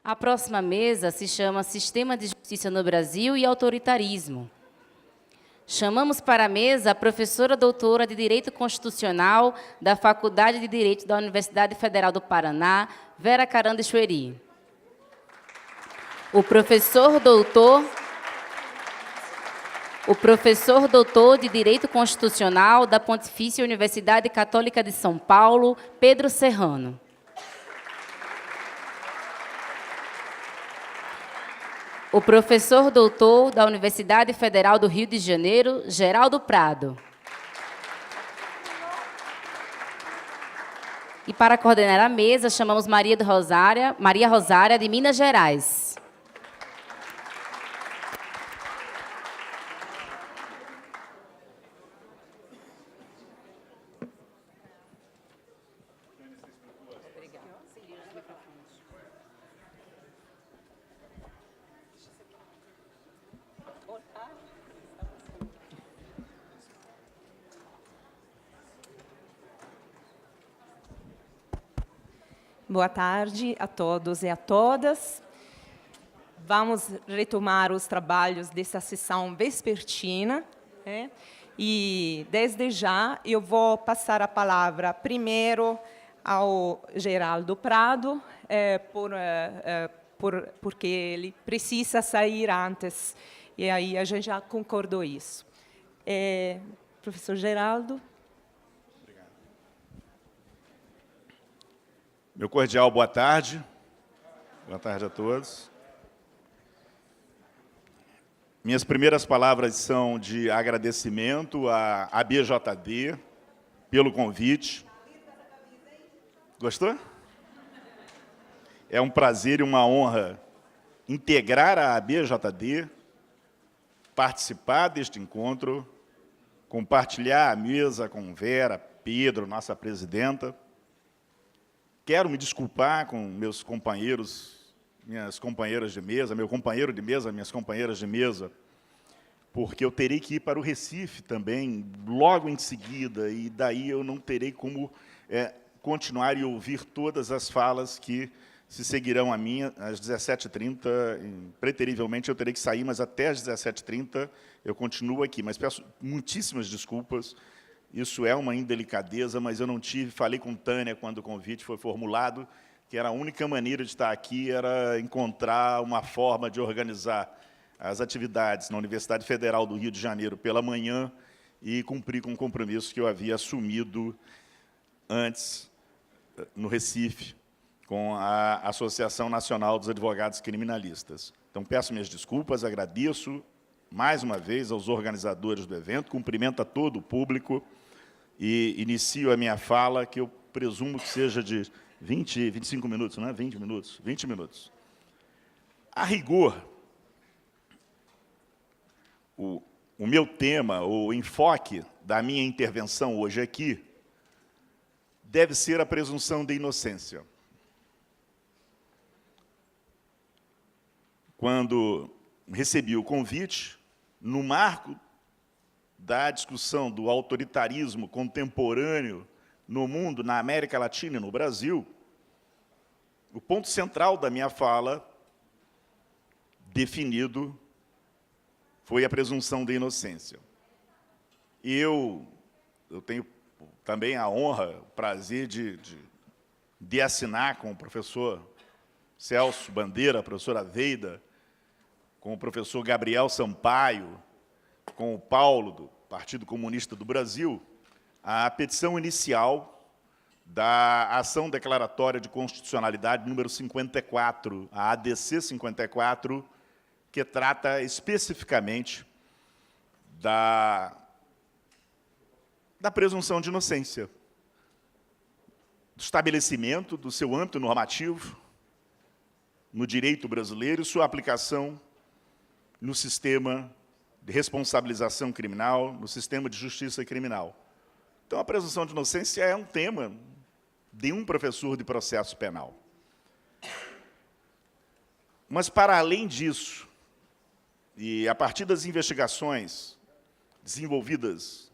A próxima mesa se chama Sistema de Justiça no Brasil e Autoritarismo. Chamamos para a mesa a professora doutora de Direito Constitucional da Faculdade de Direito da Universidade Federal do Paraná, Vera Caranda Chueri. O professor doutor de Direito Constitucional da Pontifícia Universidade Católica de São Paulo, Pedro Serrano. O professor doutor da Universidade Federal do Rio de Janeiro, Geraldo Prado. E para coordenar a mesa, chamamos Maria Rosária, de Minas Gerais. Boa tarde a todos e a todas. Vamos retomar os trabalhos dessa sessão vespertina, né? E, desde já, eu vou passar a palavra primeiro ao Geraldo Prado, porque ele precisa sair antes, e aí a gente já concordou isso. Professor Geraldo. Meu cordial boa tarde. Boa tarde a todos. Minhas primeiras palavras são de agradecimento à ABJD pelo convite. Gostou? É um prazer e uma honra integrar a ABJD, participar deste encontro, compartilhar a mesa com Vera, Pedro, nossa presidenta. Quero me desculpar com meus companheiros, minhas companheiras de mesa, meu companheiro de mesa, minhas companheiras de mesa, porque eu terei que ir para o Recife também, logo em seguida, e daí eu não terei como continuar e ouvir todas as falas que se seguirão a minha, às 17h30, preterivelmente eu terei que sair, mas até às 17h30 eu continuo aqui, mas peço muitíssimas desculpas. Isso é uma indelicadeza, mas eu não tive, falei com Tânia quando o convite foi formulado, que era a única maneira de estar aqui, era encontrar uma forma de organizar as atividades na Universidade Federal do Rio de Janeiro pela manhã e cumprir com o compromisso que eu havia assumido antes, no Recife, com a Associação Nacional dos Advogados Criminalistas. Então, peço minhas desculpas, agradeço mais uma vez aos organizadores do evento, cumprimento a todo o público, e inicio a minha fala, que eu presumo que seja de 25 minutos, não é? 20 minutos. 20 minutos. A rigor, o meu tema, o enfoque da minha intervenção hoje aqui, deve ser a presunção de inocência. Quando recebi o convite, no marco da discussão do autoritarismo contemporâneo no mundo, na América Latina e no Brasil, o ponto central da minha fala, definido, foi a presunção de inocência. E eu tenho também a honra, o prazer de assinar com o professor Celso Bandeira, a professora Veida, com o professor Gabriel Sampaio, com o Paulo, do Partido Comunista do Brasil, a petição inicial da Ação Declaratória de Constitucionalidade número 54, a ADC 54, que trata especificamente da presunção de inocência, do estabelecimento do seu âmbito normativo no direito brasileiro e sua aplicação no sistema de responsabilização criminal, no sistema de justiça criminal. Então, a presunção de inocência é um tema de um professor de processo penal. Mas, para além disso, e a partir das investigações desenvolvidas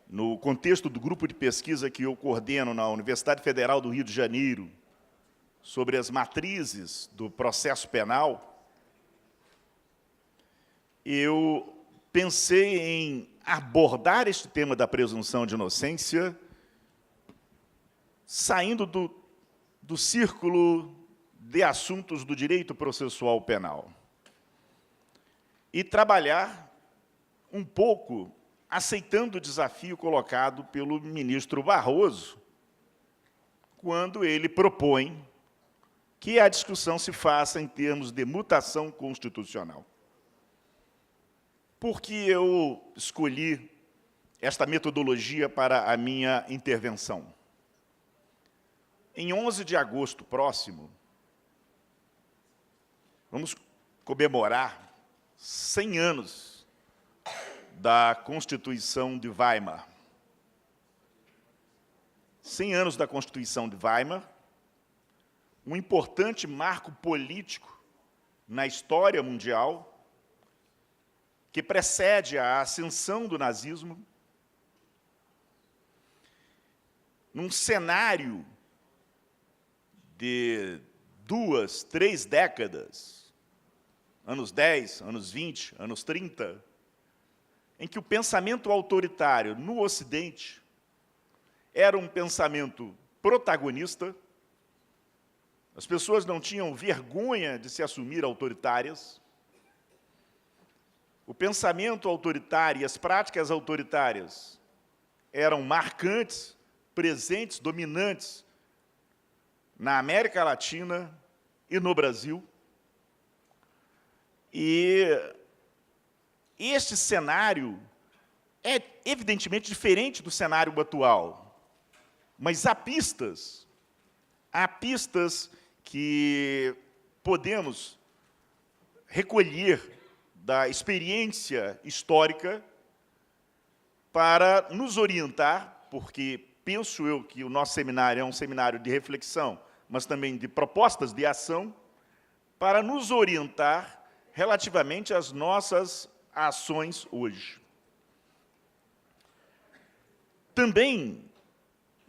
no contexto do grupo de pesquisa que eu coordeno na Universidade Federal do Rio de Janeiro, sobre as matrizes do processo penal, eu pensei em abordar este tema da presunção de inocência saindo do círculo de assuntos do direito processual penal e trabalhar um pouco aceitando o desafio colocado pelo ministro Barroso, quando ele propõe que a discussão se faça em termos de mutação constitucional. Por que eu escolhi esta metodologia para a minha intervenção? Em 11 de agosto próximo, vamos comemorar 100 anos da Constituição de Weimar. 100 anos da Constituição de Weimar, um importante marco político na história mundial, que precede a ascensão do nazismo, num cenário de 2, 3 décadas, anos 10, anos 20, anos 30, em que o pensamento autoritário no Ocidente era um pensamento protagonista, as pessoas não tinham vergonha de se assumir autoritárias, o pensamento autoritário e as práticas autoritárias eram marcantes, presentes, dominantes na América Latina e no Brasil. E este cenário é evidentemente diferente do cenário atual, mas há pistas que podemos recolher da experiência histórica para nos orientar, porque penso eu que o nosso seminário é um seminário de reflexão, mas também de propostas de ação, para nos orientar relativamente às nossas ações hoje. Também,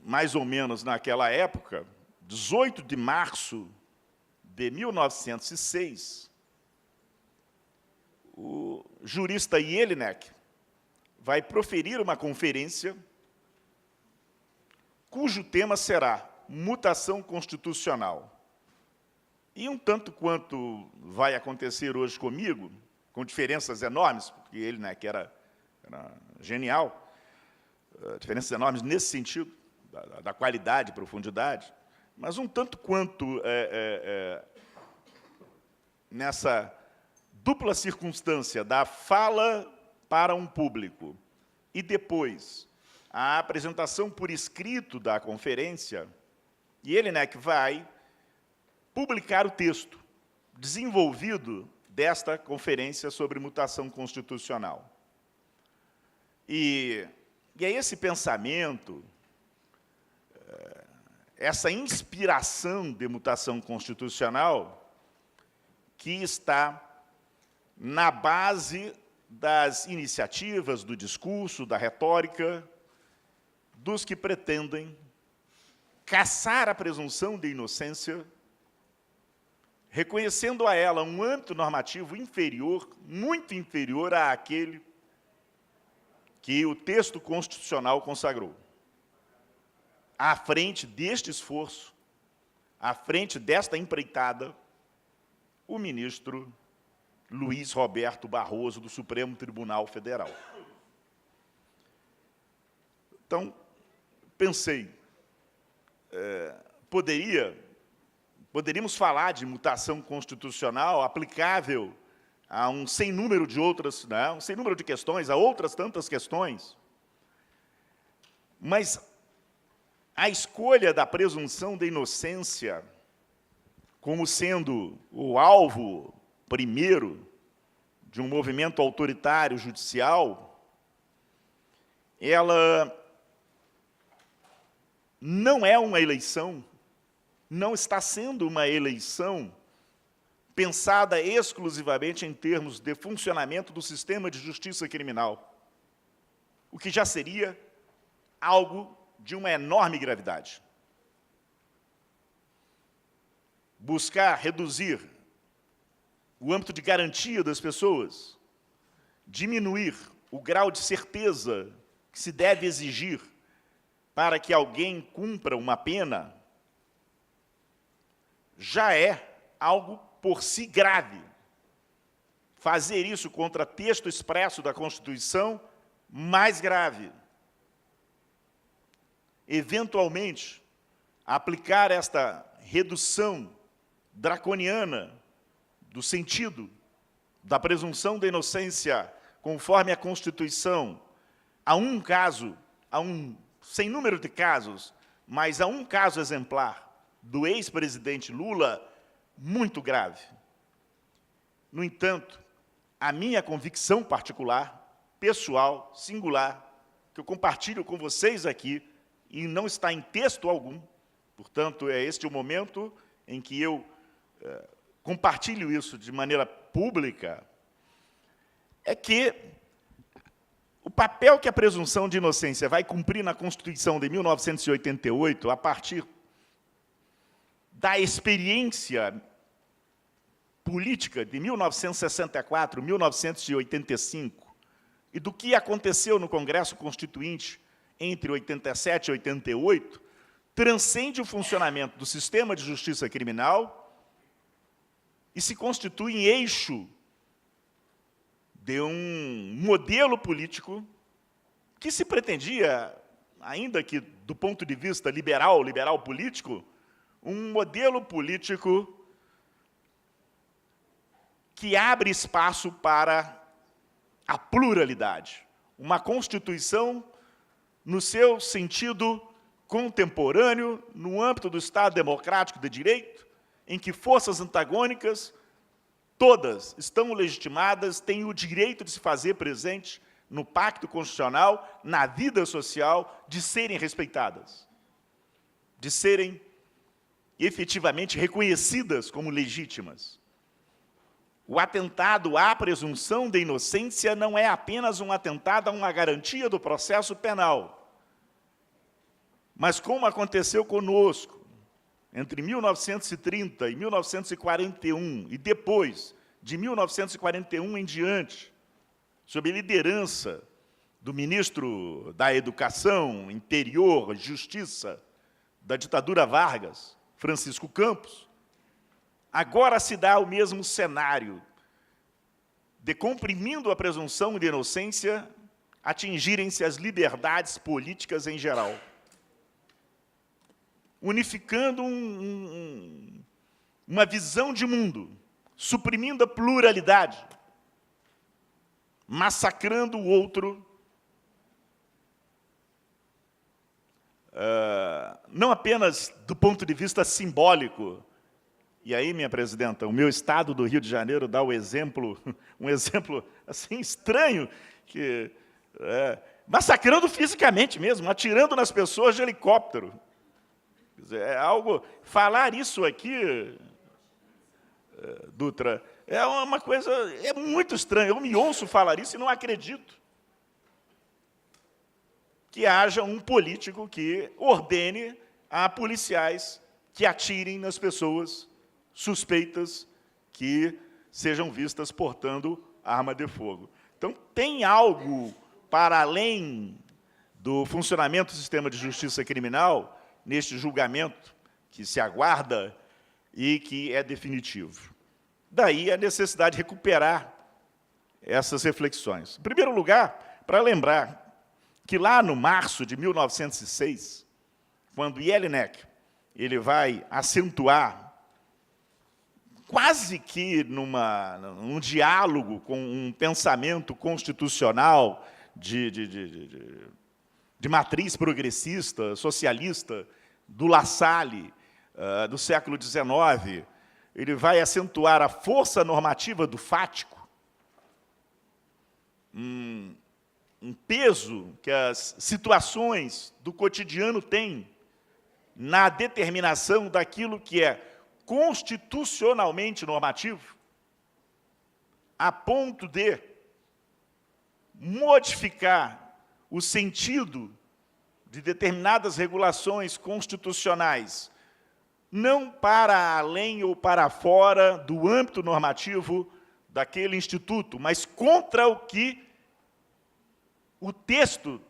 mais ou menos naquela época, 18 de março de 1906, o jurista Jelinek vai proferir uma conferência cujo tema será mutação constitucional. E um tanto quanto vai acontecer hoje comigo, com diferenças enormes, porque Jelinek era genial, diferenças enormes nesse sentido, da qualidade e profundidade, mas um tanto quanto nessa dupla circunstância da fala para um público e depois a apresentação por escrito da conferência, Jelinek vai publicar o texto desenvolvido desta conferência sobre mutação constitucional. E é esse pensamento, essa inspiração de mutação constitucional que está na base das iniciativas, do discurso, da retórica, dos que pretendem caçar a presunção de inocência, reconhecendo a ela um âmbito normativo inferior, muito inferior àquele que o texto constitucional consagrou. À frente deste esforço, à frente desta empreitada, o ministro Luiz Roberto Barroso, do Supremo Tribunal Federal. Então, pensei, poderíamos falar de mutação constitucional aplicável a um sem número de outras, né, um sem número de questões, a outras tantas questões, mas a escolha da presunção de inocência como sendo o alvo primeiro de um movimento autoritário judicial, ela não é uma eleição, não está sendo uma eleição pensada exclusivamente em termos de funcionamento do sistema de justiça criminal, o que já seria algo de uma enorme gravidade. buscar reduzir o âmbito de garantia das pessoas, diminuir o grau de certeza que se deve exigir para que alguém cumpra uma pena, já é algo por si grave. Fazer isso contra texto expresso da Constituição, mais grave. Eventualmente, aplicar esta redução draconiana do sentido da presunção da inocência conforme a Constituição a um caso, sem número de casos, mas a um caso exemplar do ex-presidente Lula, muito grave. No entanto, a minha convicção particular, pessoal, singular, que eu compartilho com vocês aqui, e não está em texto algum, portanto, é este o momento em que eu compartilho isso de maneira pública, é que o papel que a presunção de inocência vai cumprir na Constituição de 1988, a partir da experiência política de 1964, 1985, e do que aconteceu no Congresso Constituinte entre 87 e 88, transcende o funcionamento do sistema de justiça criminal e se constitui em eixo de um modelo político que se pretendia, ainda que do ponto de vista liberal político, um modelo político que abre espaço para a pluralidade. Uma Constituição no seu sentido contemporâneo, no âmbito do Estado democrático de direito, em que forças antagônicas, todas estão legitimadas, têm o direito de se fazer presente no pacto constitucional, na vida social, de serem respeitadas, de serem efetivamente reconhecidas como legítimas. O atentado à presunção de inocência não é apenas um atentado a uma garantia do processo penal, mas como aconteceu conosco, entre 1930 e 1941, e depois, de 1941 em diante, sob a liderança do ministro da Educação, Interior, Justiça, da ditadura Vargas, Francisco Campos, agora se dá o mesmo cenário de, comprimindo a presunção de inocência, atingirem-se as liberdades políticas em geral, unificando uma visão de mundo, suprimindo a pluralidade, massacrando o outro, não apenas do ponto de vista simbólico. E aí, minha presidenta, o meu estado do Rio de Janeiro dá um exemplo assim estranho, que massacrando fisicamente mesmo, atirando nas pessoas de helicóptero. Quer dizer, é algo. Falar isso aqui, Dutra, é uma coisa. É muito estranho. Eu me ouço falar isso e não acredito que haja um político que ordene a policiais que atirem nas pessoas suspeitas que sejam vistas portando arma de fogo. Então, tem algo para além do funcionamento do sistema de justiça criminal neste julgamento que se aguarda e que é definitivo. Daí a necessidade de recuperar essas reflexões. Em primeiro lugar, para lembrar que lá no março de 1906, quando Jelinek ele vai acentuar, quase que num diálogo com um pensamento constitucional de matriz progressista, socialista, do La Salle, do século XIX, ele vai acentuar a força normativa do fático, um peso que as situações do cotidiano têm na determinação daquilo que é constitucionalmente normativo, a ponto de modificar o sentido de determinadas regulações constitucionais não para além ou para fora do âmbito normativo daquele instituto, mas contra o que o texto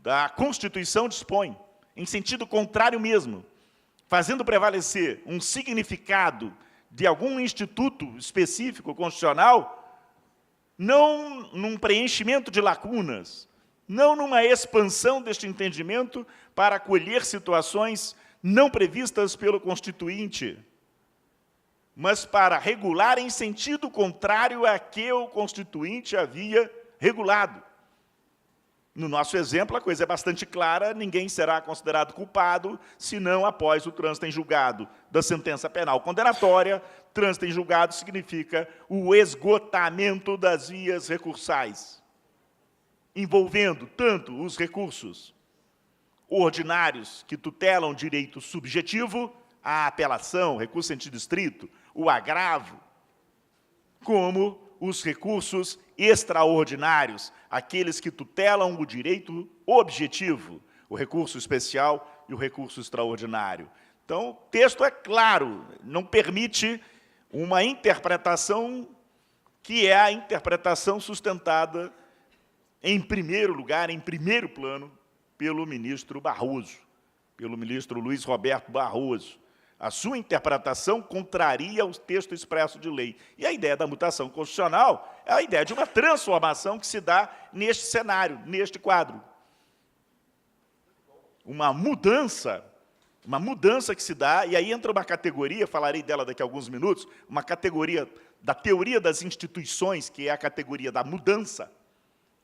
da Constituição dispõe, em sentido contrário mesmo, fazendo prevalecer um significado de algum instituto específico constitucional, não num preenchimento de lacunas, não numa expansão deste entendimento para acolher situações não previstas pelo Constituinte, mas para regular em sentido contrário a que o Constituinte havia regulado. No nosso exemplo, a coisa é bastante clara, ninguém será considerado culpado, senão após o trânsito em julgado da sentença penal condenatória. Trânsito em julgado significa o esgotamento das vias recursais, envolvendo tanto os recursos ordinários, que tutelam direito subjetivo, a apelação, recurso em sentido estrito, o agravo, como os recursos extraordinários, aqueles que tutelam o direito objetivo, o recurso especial e o recurso extraordinário. Então, o texto é claro, não permite uma interpretação que é a interpretação sustentada, em primeiro lugar, em primeiro plano, pelo ministro Barroso, pelo ministro Luiz Roberto Barroso. A sua interpretação contraria o texto expresso de lei. E a ideia da mutação constitucional é a ideia de uma transformação que se dá neste cenário, neste quadro. Uma mudança que se dá, e aí entra uma categoria, falarei dela daqui a alguns minutos, uma categoria da teoria das instituições, que é a categoria da mudança,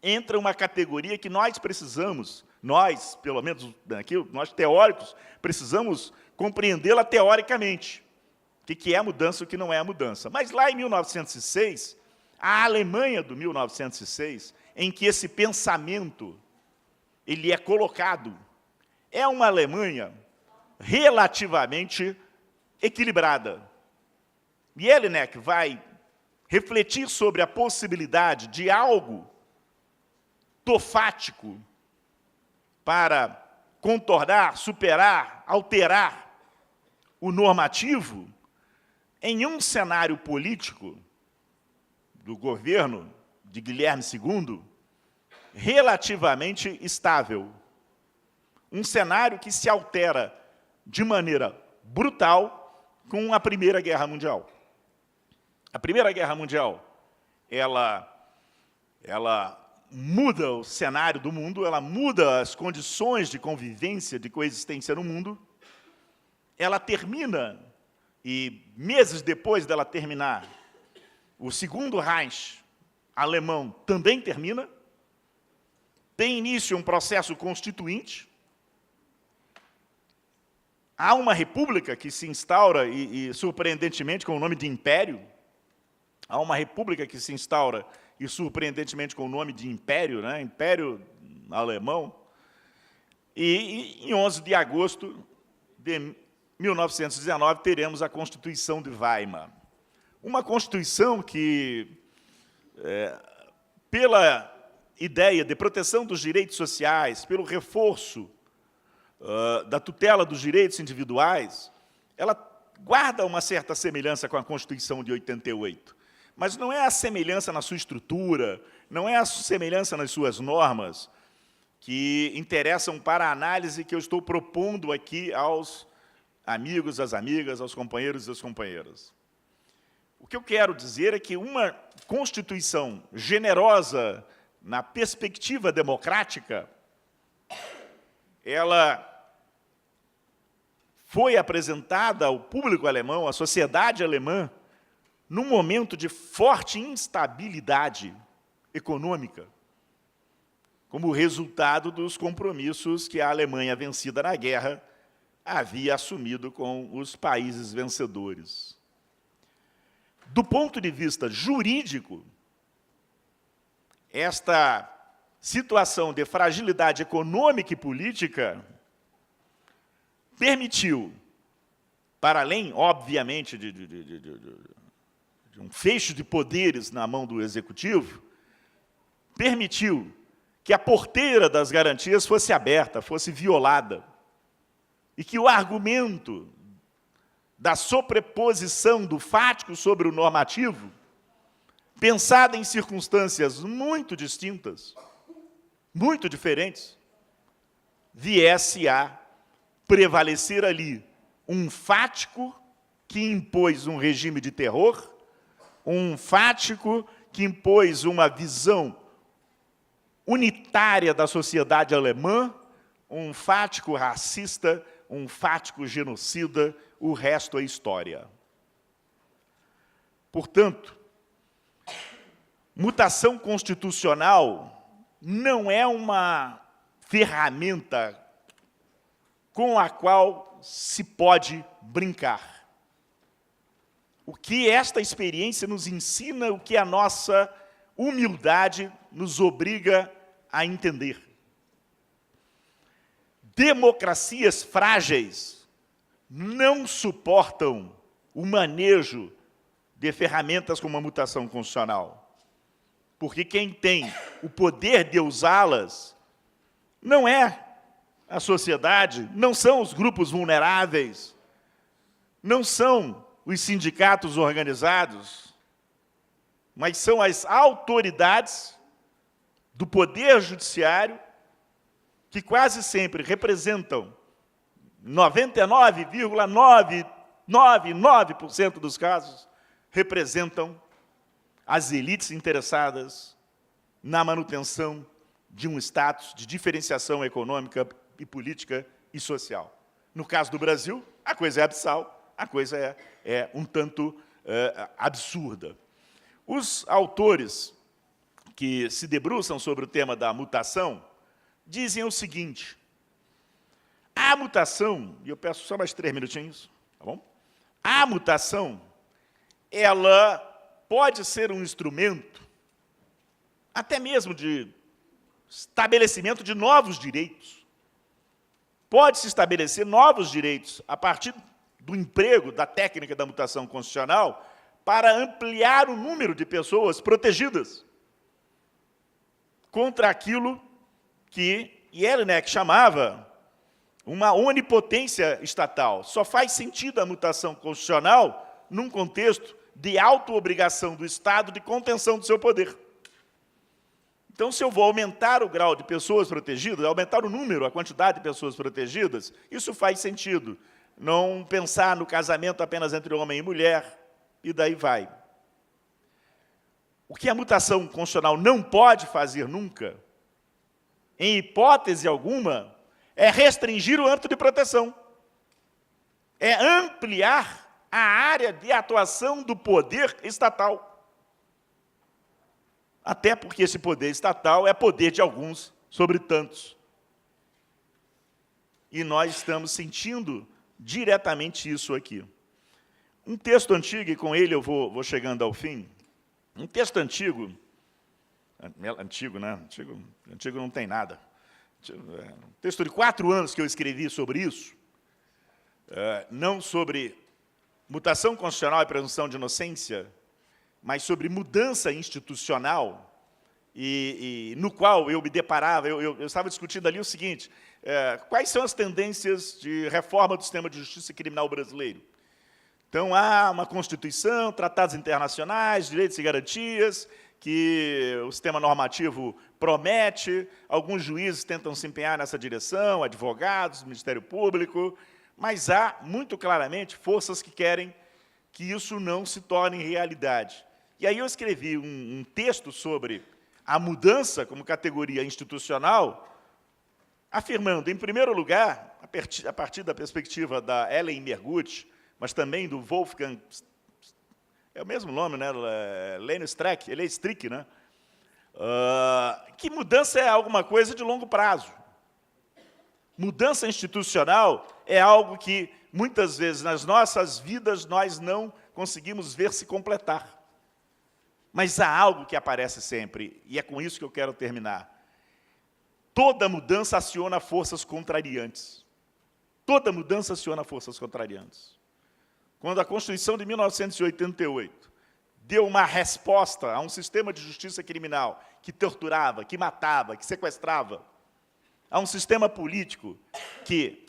entra uma categoria que nós precisamos, nós, pelo menos aqui, nós teóricos, precisamos compreendê-la teoricamente. O que é a mudança e o que não é a mudança. Mas lá em 1906, a Alemanha do 1906, em que esse pensamento ele é colocado, é uma Alemanha relativamente equilibrada. Jelinek vai refletir sobre a possibilidade de algo tofático para contornar, superar, alterar o normativo em um cenário político do governo de Guilherme II relativamente estável. Um cenário que se altera de maneira brutal com a Primeira Guerra Mundial. A Primeira Guerra Mundial, ela muda o cenário do mundo, ela muda as condições de convivência, de coexistência no mundo. Ela termina, e meses depois dela terminar, o Segundo Reich alemão também termina. Tem início um processo constituinte. Há uma república que se instaura, e surpreendentemente, com o nome de Império. Há uma república que se instaura, e surpreendentemente com o nome de Império, né? Império Alemão, e em 11 de agosto de 1919 teremos a Constituição de Weimar. Uma Constituição que, pela ideia de proteção dos direitos sociais, pelo reforço da tutela dos direitos individuais, ela guarda uma certa semelhança com a Constituição de 88. Mas não é a semelhança na sua estrutura, não é a semelhança nas suas normas que interessam para a análise que eu estou propondo aqui aos amigos, às amigas, aos companheiros e às companheiras. O que eu quero dizer é que uma Constituição generosa na perspectiva democrática, ela foi apresentada ao público alemão, à sociedade alemã, num momento de forte instabilidade econômica, como resultado dos compromissos que a Alemanha, vencida na guerra, havia assumido com os países vencedores. Do ponto de vista jurídico, esta situação de fragilidade econômica e política permitiu, para além, obviamente, de um fecho de poderes na mão do Executivo, permitiu que a porteira das garantias fosse aberta, fosse violada, e que o argumento da sobreposição do fático sobre o normativo, pensada em circunstâncias muito distintas, muito diferentes, viesse a prevalecer ali um fático que impôs um regime de terror, um fático que impôs uma visão unitária da sociedade alemã, um fático racista, um fático genocida, o resto é história. Portanto, mutação constitucional não é uma ferramenta com a qual se pode brincar. O que esta experiência nos ensina, o que a nossa humildade nos obriga a entender. Democracias frágeis não suportam o manejo de ferramentas como a mutação constitucional. Porque quem tem o poder de usá-las não é a sociedade, não são os grupos vulneráveis, não são os sindicatos organizados, mas são as autoridades do poder judiciário que quase sempre representam 99,999% dos casos, representam as elites interessadas na manutenção de um status de diferenciação econômica e política e social. No caso do Brasil, a coisa é abissal, a coisa é um tanto absurda. Os autores que se debruçam sobre o tema da mutação dizem o seguinte: a mutação, e eu peço só mais 3 minutinhos, tá bom? A mutação, ela pode ser um instrumento, até mesmo de estabelecimento de novos direitos. Pode-se estabelecer novos direitos a partir do emprego da técnica da mutação constitucional para ampliar o número de pessoas protegidas contra aquilo que Jelinek chamava uma onipotência estatal. Só faz sentido a mutação constitucional num contexto de auto-obrigação do Estado de contenção do seu poder. Então, se eu vou aumentar o grau de pessoas protegidas, aumentar o número, a quantidade de pessoas protegidas, isso faz sentido. Não pensar no casamento apenas entre homem e mulher, e daí vai. O que a mutação constitucional não pode fazer nunca, em hipótese alguma, é restringir o âmbito de proteção. É ampliar a área de atuação do poder estatal. Até porque esse poder estatal é poder de alguns sobre tantos. E nós estamos sentindo diretamente isso aqui. Um texto antigo, e com ele eu vou chegando ao fim, um texto antigo, né? Antigo não tem nada. Um texto de 4 anos que eu escrevi sobre isso, não sobre mutação constitucional e presunção de inocência, mas sobre mudança institucional, e no qual eu me deparava, eu estava discutindo ali o seguinte: quais são as tendências de reforma do sistema de justiça criminal brasileiro? Então, há uma Constituição, tratados internacionais, direitos e garantias, que o sistema normativo promete, alguns juízes tentam se empenhar nessa direção, advogados, Ministério Público, mas há, muito claramente, forças que querem que isso não se torne realidade. E aí eu escrevi um texto sobre a mudança como categoria institucional, afirmando, em primeiro lugar, a partir da perspectiva da Ellen Mergut, mas também do Wolfgang, é o mesmo nome, né? Leno Streck, ele é Strick, né? Que mudança é alguma coisa de longo prazo. Mudança institucional é algo que, muitas vezes, nas nossas vidas, nós não conseguimos ver se completar. Mas há algo que aparece sempre, e é com isso que eu quero terminar. Toda mudança aciona forças contrariantes. Toda mudança aciona forças contrariantes. Quando a Constituição de 1988 deu uma resposta a um sistema de justiça criminal que torturava, que matava, que sequestrava, a um sistema político que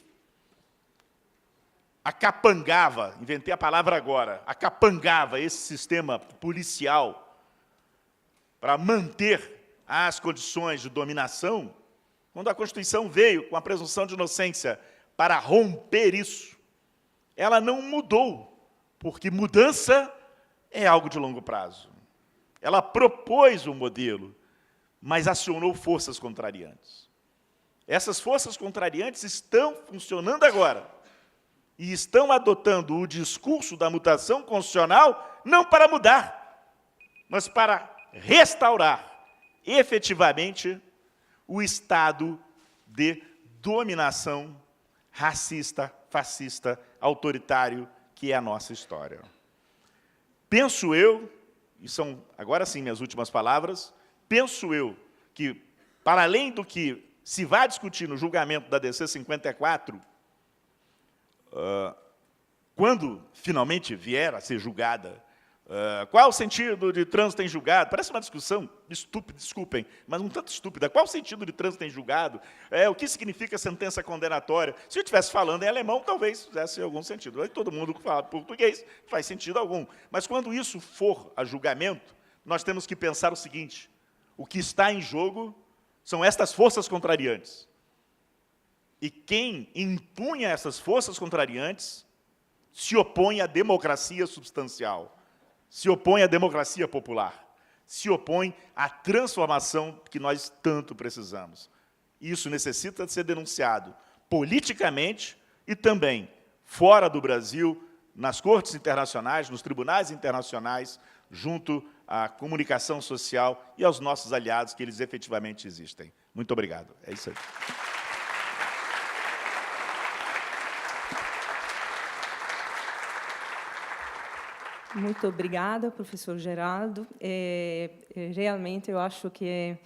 acapangava, inventei a palavra agora, acapangava esse sistema policial para manter as condições de dominação, quando a Constituição veio com a presunção de inocência para romper isso, ela não mudou, porque mudança é algo de longo prazo. Ela propôs um modelo, mas acionou forças contrariantes. Essas forças contrariantes estão funcionando agora e estão adotando o discurso da mutação constitucional não para mudar, mas para restaurar efetivamente o estado de dominação racista, fascista, autoritário que é a nossa história. Penso eu, e são agora sim minhas últimas palavras, penso eu que, para além do que se vai discutir no julgamento da DC 54, quando finalmente vier a ser julgada, qual o sentido de trânsito em julgado? Parece uma discussão estúpida, desculpem, mas um tanto estúpida. Qual o sentido de trânsito em julgado? O que significa sentença condenatória? Se eu estivesse falando em alemão, talvez fizesse algum sentido. Aí todo mundo que fala português faz sentido algum. Mas quando isso for a julgamento, nós temos que pensar o seguinte: o que está em jogo são estas forças contrariantes. E quem impunha essas forças contrariantes se opõe à democracia substancial, se opõe à democracia popular, se opõe à transformação que nós tanto precisamos. Isso necessita de ser denunciado politicamente e também fora do Brasil, nas cortes internacionais, nos tribunais internacionais, junto à comunicação social e aos nossos aliados, que eles efetivamente existem. Muito obrigado. É isso aí. Muito obrigada, professor Geraldo. Realmente, eu acho que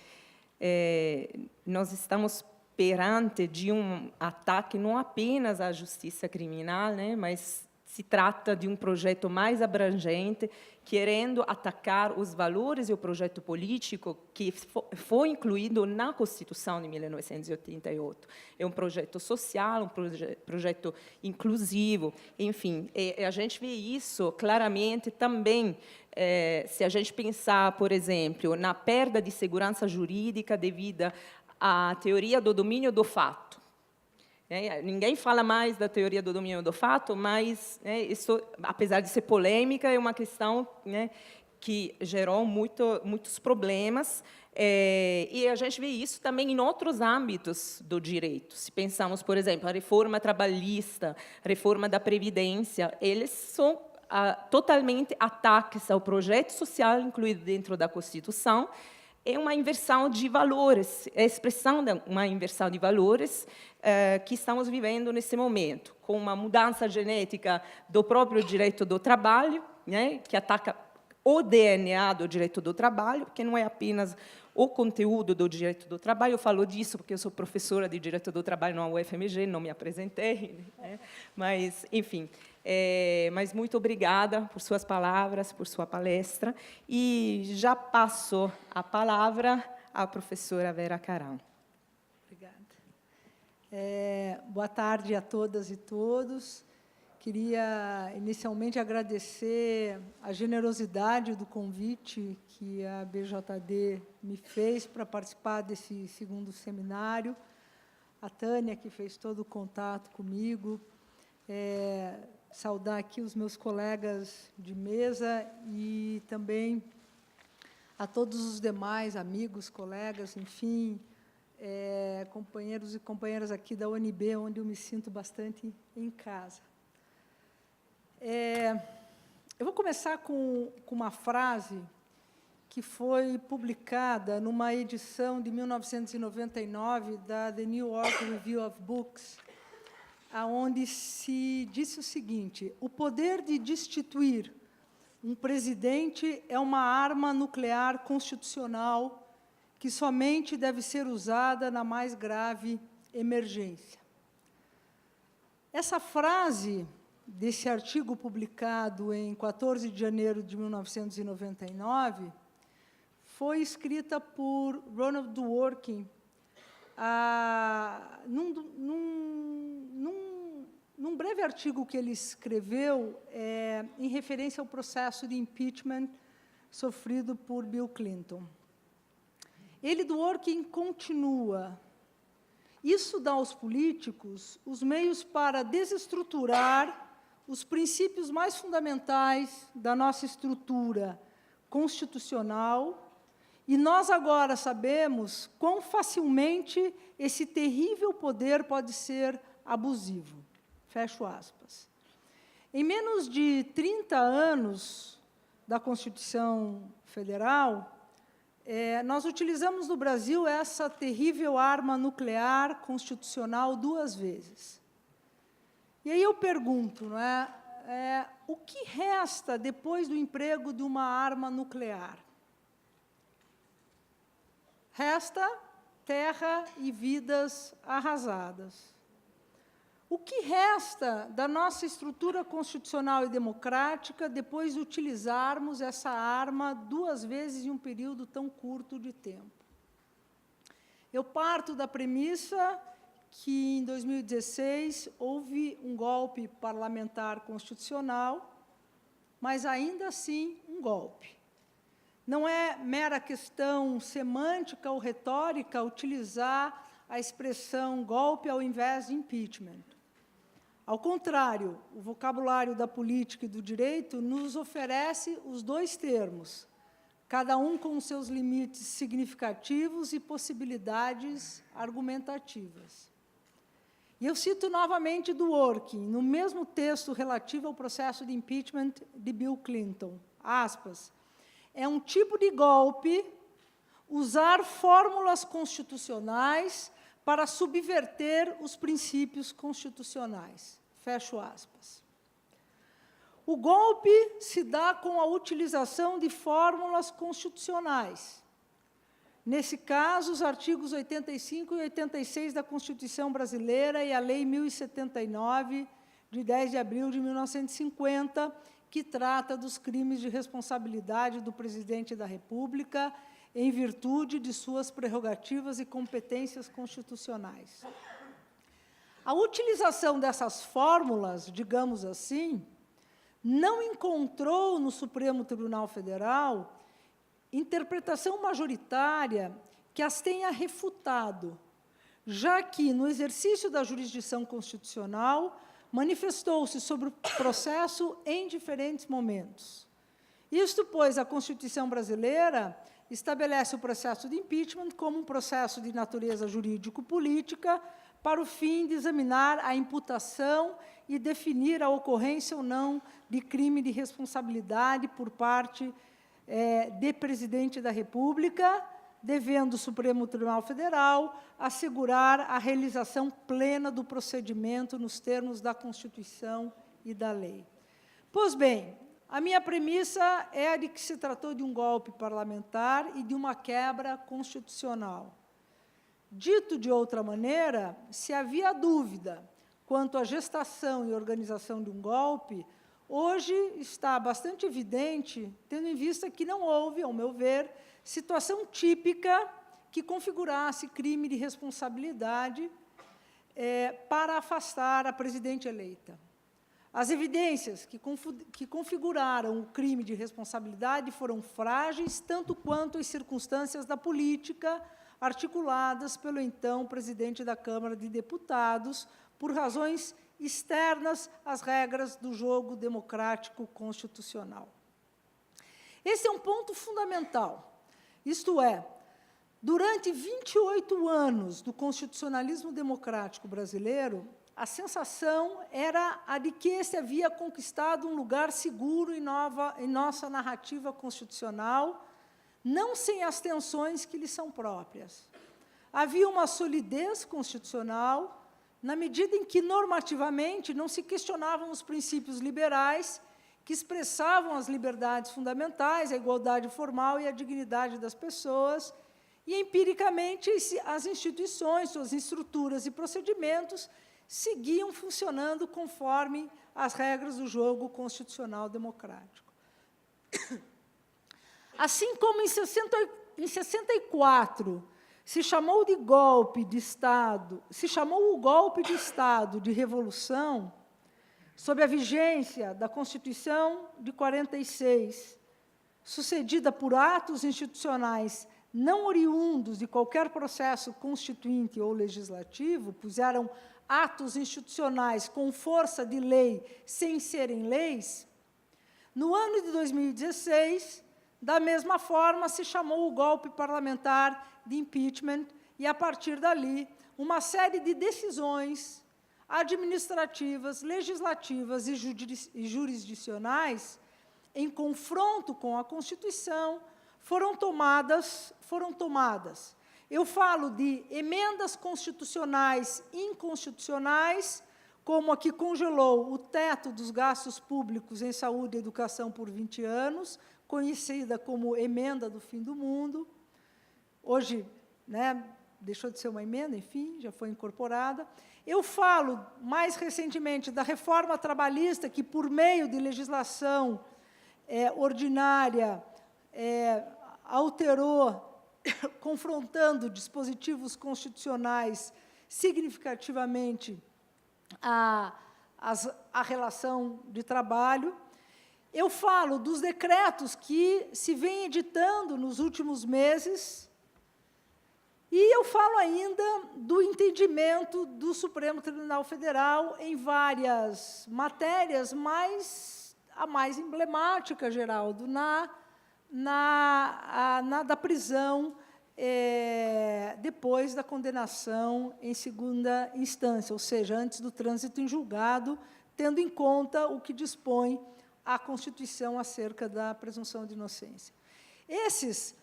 nós estamos perante de um ataque não apenas à justiça criminal, né, mas se trata de um projeto mais abrangente, querendo atacar os valores e o projeto político que foi incluído na Constituição de 1988. É um projeto social, um projeto inclusivo, enfim. A gente vê isso claramente também, se a gente pensar, por exemplo, na perda de segurança jurídica devido à teoria do domínio do fato. Ninguém fala mais da teoria do domínio do fato, mas isso, apesar de ser polêmica, é uma questão que gerou muitos problemas. E a gente vê isso também em outros âmbitos do direito. Se pensamos, por exemplo, a reforma trabalhista, a reforma da Previdência, eles são totalmente ataques ao projeto social incluído dentro da Constituição. É uma inversão de valores, é a expressão de uma inversão de valores que estamos vivendo nesse momento, com uma mudança genética do próprio direito do trabalho, que ataca o DNA do direito do trabalho, porque não é apenas o conteúdo do direito do trabalho. Eu falo disso porque eu sou professora de direito do trabalho na UFMG, não me apresentei, mas, enfim. Mas muito obrigada por suas palavras, por sua palestra. E já passo a palavra à professora Vera Carão. Obrigada. Boa tarde a todas e todos. Queria, inicialmente, agradecer a generosidade do convite que a BJD me fez para participar desse segundo seminário. A Tânia, que fez todo o contato comigo. Saudar aqui os meus colegas de mesa e também a todos os demais amigos, colegas, enfim, companheiros e companheiras aqui da UNB, onde eu me sinto bastante em casa. Eu vou começar com uma frase que foi publicada numa edição de 1999 da The New York Review of Books, onde se disse o seguinte: o poder de destituir um presidente é uma arma nuclear constitucional que somente deve ser usada na mais grave emergência. Essa frase desse artigo publicado em 14 de janeiro de 1999 foi escrita por Ronald Dworkin num num breve artigo que ele escreveu em referência ao processo de impeachment sofrido por Bill Clinton. Ele, do Working, continua: isso dá aos políticos os meios para desestruturar os princípios mais fundamentais da nossa estrutura constitucional, e nós agora sabemos quão facilmente esse terrível poder pode ser abusivo. Fecho aspas. Em menos de 30 anos da Constituição Federal, nós utilizamos no Brasil essa terrível arma nuclear constitucional 2 vezes. E aí eu pergunto, não é, o que resta depois do emprego de uma arma nuclear? Resta terra e vidas arrasadas. O que resta da nossa estrutura constitucional e democrática depois de utilizarmos essa arma 2 vezes em um período tão curto de tempo? Eu parto da premissa que, em 2016, houve um golpe parlamentar constitucional, mas, ainda assim, um golpe. Não é mera questão semântica ou retórica utilizar a expressão golpe ao invés de impeachment. Ao contrário, o vocabulário da política e do direito nos oferece os 2 termos, cada um com os seus limites significativos e possibilidades argumentativas. E eu cito novamente do Working, no mesmo texto relativo ao processo de impeachment de Bill Clinton, aspas, é um tipo de golpe usar fórmulas constitucionais para subverter os princípios constitucionais. Fecho aspas. O golpe se dá com a utilização de fórmulas constitucionais. Nesse caso, os artigos 85 e 86 da Constituição Brasileira e a Lei 1079, de 10 de abril de 1950, que trata dos crimes de responsabilidade do presidente da República em virtude de suas prerrogativas e competências constitucionais. A utilização dessas fórmulas, digamos assim, não encontrou no Supremo Tribunal Federal interpretação majoritária que as tenha refutado, já que, no exercício da jurisdição constitucional, manifestou-se sobre o processo em diferentes momentos. Isto, pois, a Constituição brasileira estabelece o processo de impeachment como um processo de natureza jurídico-política para o fim de examinar a imputação e definir a ocorrência ou não de crime de responsabilidade por parte de presidente da República, devendo o Supremo Tribunal Federal assegurar a realização plena do procedimento nos termos da Constituição e da lei. Pois bem, a minha premissa é a de que se tratou de um golpe parlamentar e de uma quebra constitucional. Dito de outra maneira, se havia dúvida quanto à gestação e organização de um golpe, hoje está bastante evidente, tendo em vista que não houve, ao meu ver, situação típica que configurasse crime de responsabilidade para afastar a presidente eleita. As evidências que configuraram o crime de responsabilidade foram frágeis, tanto quanto as circunstâncias da política articuladas pelo então presidente da Câmara de Deputados, por razões externas às regras do jogo democrático constitucional. Esse é um ponto fundamental, isto é, durante 28 anos do constitucionalismo democrático brasileiro, a sensação era a de que esse havia conquistado um lugar seguro em nossa narrativa constitucional, não sem as tensões que lhe são próprias. Havia uma solidez constitucional, na medida em que, normativamente, não se questionavam os princípios liberais que expressavam as liberdades fundamentais, a igualdade formal e a dignidade das pessoas, e, empiricamente, as instituições, suas estruturas e procedimentos seguiam funcionando conforme as regras do jogo constitucional democrático. Assim como em 64 se chamou o golpe de Estado de revolução, sob a vigência da Constituição de 46, sucedida por atos institucionais não oriundos de qualquer processo constituinte ou legislativo, puseram atos institucionais com força de lei sem serem leis, no ano de 2016, da mesma forma, se chamou o golpe parlamentar de impeachment e, a partir dali, uma série de decisões administrativas, legislativas e jurisdicionais, em confronto com a Constituição, foram tomadas. Eu falo de emendas constitucionais inconstitucionais, como a que congelou o teto dos gastos públicos em saúde e educação por 20 anos, conhecida como emenda do fim do mundo. Hoje, né, deixou de ser uma emenda, enfim, já foi incorporada. Eu falo, mais recentemente, da reforma trabalhista, que, por meio de legislação ordinária, alterou, confrontando dispositivos constitucionais significativamente a relação de trabalho. Eu falo dos decretos que se vêm editando nos últimos meses, e eu falo ainda do entendimento do Supremo Tribunal Federal em várias matérias, mas a mais emblemática, Geraldo, da prisão depois da condenação em segunda instância, ou seja, antes do trânsito em julgado, tendo em conta o que dispõe a Constituição acerca da presunção de inocência. Esses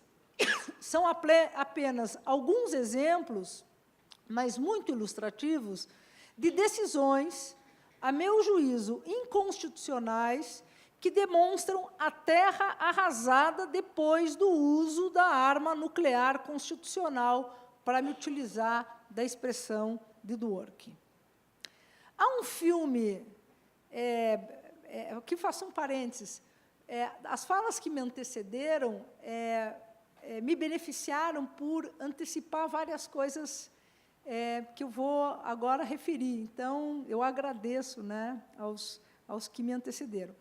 são apenas alguns exemplos, mas muito ilustrativos, de decisões, a meu juízo, inconstitucionais, que demonstram a terra arrasada depois do uso da arma nuclear constitucional, para me utilizar da expressão de Dworkin. Há um filme, que faço um parênteses, as falas que me antecederam me beneficiaram por antecipar várias coisas que eu vou agora referir. Então, eu agradeço, né, aos que me antecederam.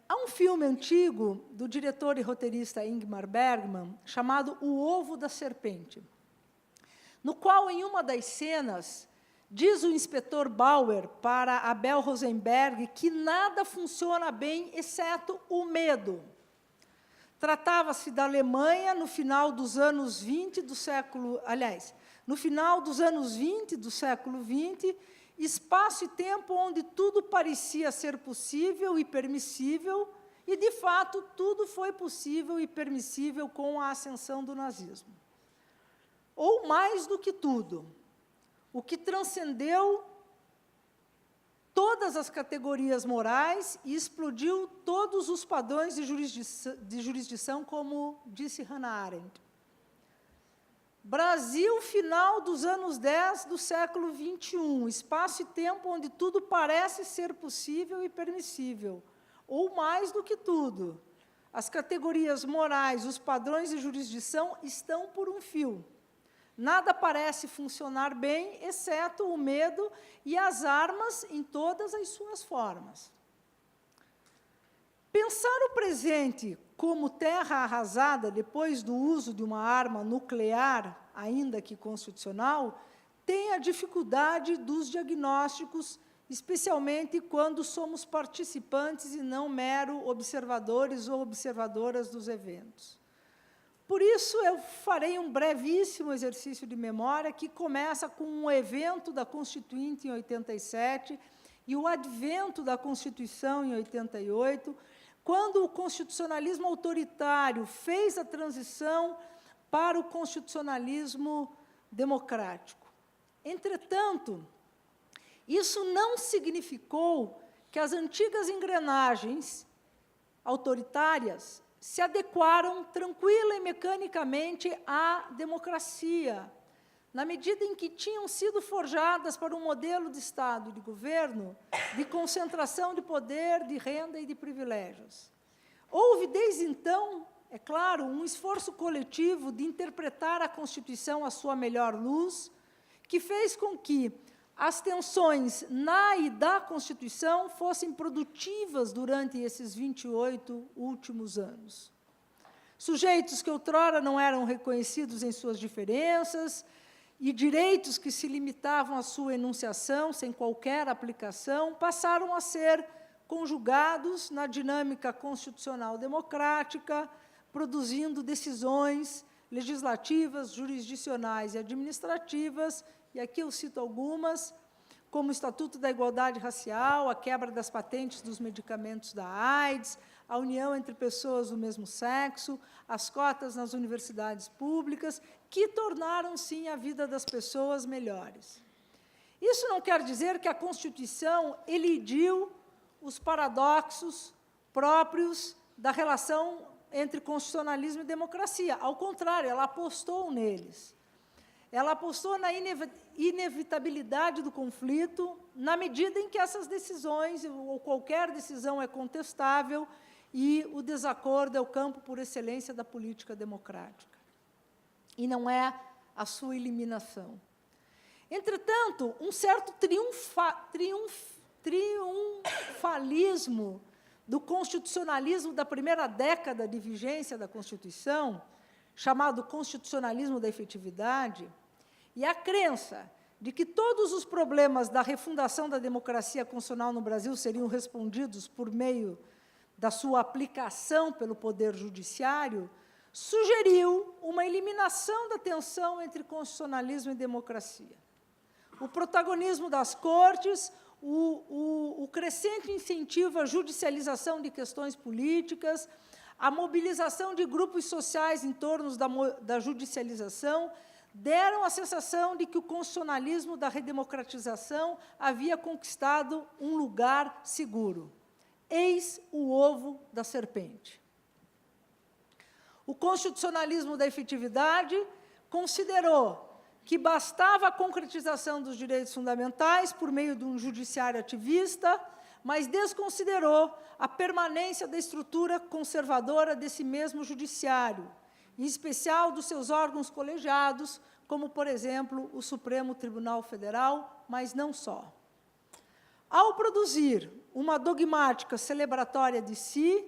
Há um filme antigo do diretor e roteirista Ingmar Bergman, chamado O Ovo da Serpente, no qual, em uma das cenas, diz o inspetor Bauer para Abel Rosenberg que nada funciona bem, exceto o medo. Tratava-se da Alemanha no final dos anos 20 do século... Aliás, no final dos anos 20 do século XX, espaço e tempo onde tudo parecia ser possível e permissível, e, de fato, tudo foi possível e permissível com a ascensão do nazismo. Ou, mais do que tudo, o que transcendeu todas as categorias morais e explodiu todos os padrões de jurisdição, como disse Hannah Arendt. Brasil, final dos anos 10 do século XXI, espaço e tempo onde tudo parece ser possível e permissível. Ou, mais do que tudo, as categorias morais, os padrões de jurisdição estão por um fio. Nada parece funcionar bem, exceto o medo e as armas em todas as suas formas. Pensar o presente como terra arrasada depois do uso de uma arma nuclear, ainda que constitucional, tem a dificuldade dos diagnósticos, especialmente quando somos participantes e não mero observadores ou observadoras dos eventos. Por isso, eu farei um brevíssimo exercício de memória que começa com um evento da Constituinte em 87 e o advento da Constituição em 88, quando o constitucionalismo autoritário fez a transição para o constitucionalismo democrático. Entretanto, isso não significou que as antigas engrenagens autoritárias se adequaram tranquila e mecanicamente à democracia, na medida em que tinham sido forjadas para um modelo de Estado e de governo de concentração de poder, de renda e de privilégios. Houve, desde então, é claro, um esforço coletivo de interpretar a Constituição à sua melhor luz, que fez com que as tensões na e da Constituição fossem produtivas durante esses 28 últimos anos. Sujeitos que outrora não eram reconhecidos em suas diferenças e direitos que se limitavam à sua enunciação, sem qualquer aplicação, passaram a ser conjugados na dinâmica constitucional democrática, produzindo decisões legislativas, jurisdicionais e administrativas, e aqui eu cito algumas, como o Estatuto da Igualdade Racial, a quebra das patentes dos medicamentos da AIDS, a união entre pessoas do mesmo sexo, as cotas nas universidades públicas, que tornaram, sim, a vida das pessoas melhores. Isso não quer dizer que a Constituição elidiu os paradoxos próprios da relação entre constitucionalismo e democracia. Ao contrário, ela apostou neles. Ela apostou na inevitabilidade do conflito, na medida em que essas decisões, ou qualquer decisão, é contestável e o desacordo é o campo por excelência da política democrática. E não é a sua eliminação. Entretanto, um certo triunfalismo do constitucionalismo da primeira década de vigência da Constituição, chamado constitucionalismo da efetividade, e a crença de que todos os problemas da refundação da democracia constitucional no Brasil seriam respondidos por meio da sua aplicação pelo Poder Judiciário, sugeriu uma eliminação da tensão entre constitucionalismo e democracia. O protagonismo das cortes, o crescente incentivo à judicialização de questões políticas, a mobilização de grupos sociais em torno da judicialização, deram a sensação de que o constitucionalismo da redemocratização havia conquistado um lugar seguro. Eis o ovo da serpente. O constitucionalismo da efetividade considerou que bastava a concretização dos direitos fundamentais por meio de um judiciário ativista, mas desconsiderou a permanência da estrutura conservadora desse mesmo judiciário, em especial dos seus órgãos colegiados, como, por exemplo, o Supremo Tribunal Federal, mas não só. Ao produzir uma dogmática celebratória de si,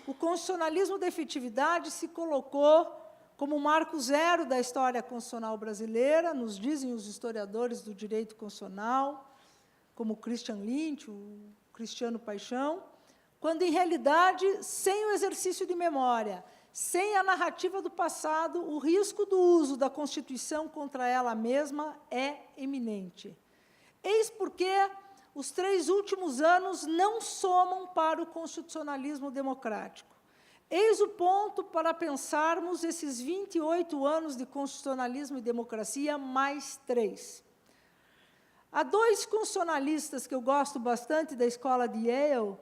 o constitucionalismo da efetividade se colocou como marco zero da história constitucional brasileira, nos dizem os historiadores do direito constitucional, como Christian Lynch, o Cristiano Paixão, quando, em realidade, sem o exercício de memória, sem a narrativa do passado, o risco do uso da Constituição contra ela mesma é eminente. Eis porque os 3 últimos anos não somam para o constitucionalismo democrático. Eis o ponto para pensarmos esses 28 anos de constitucionalismo e democracia, mais 3. Há 2 constitucionalistas que eu gosto bastante da escola de Yale,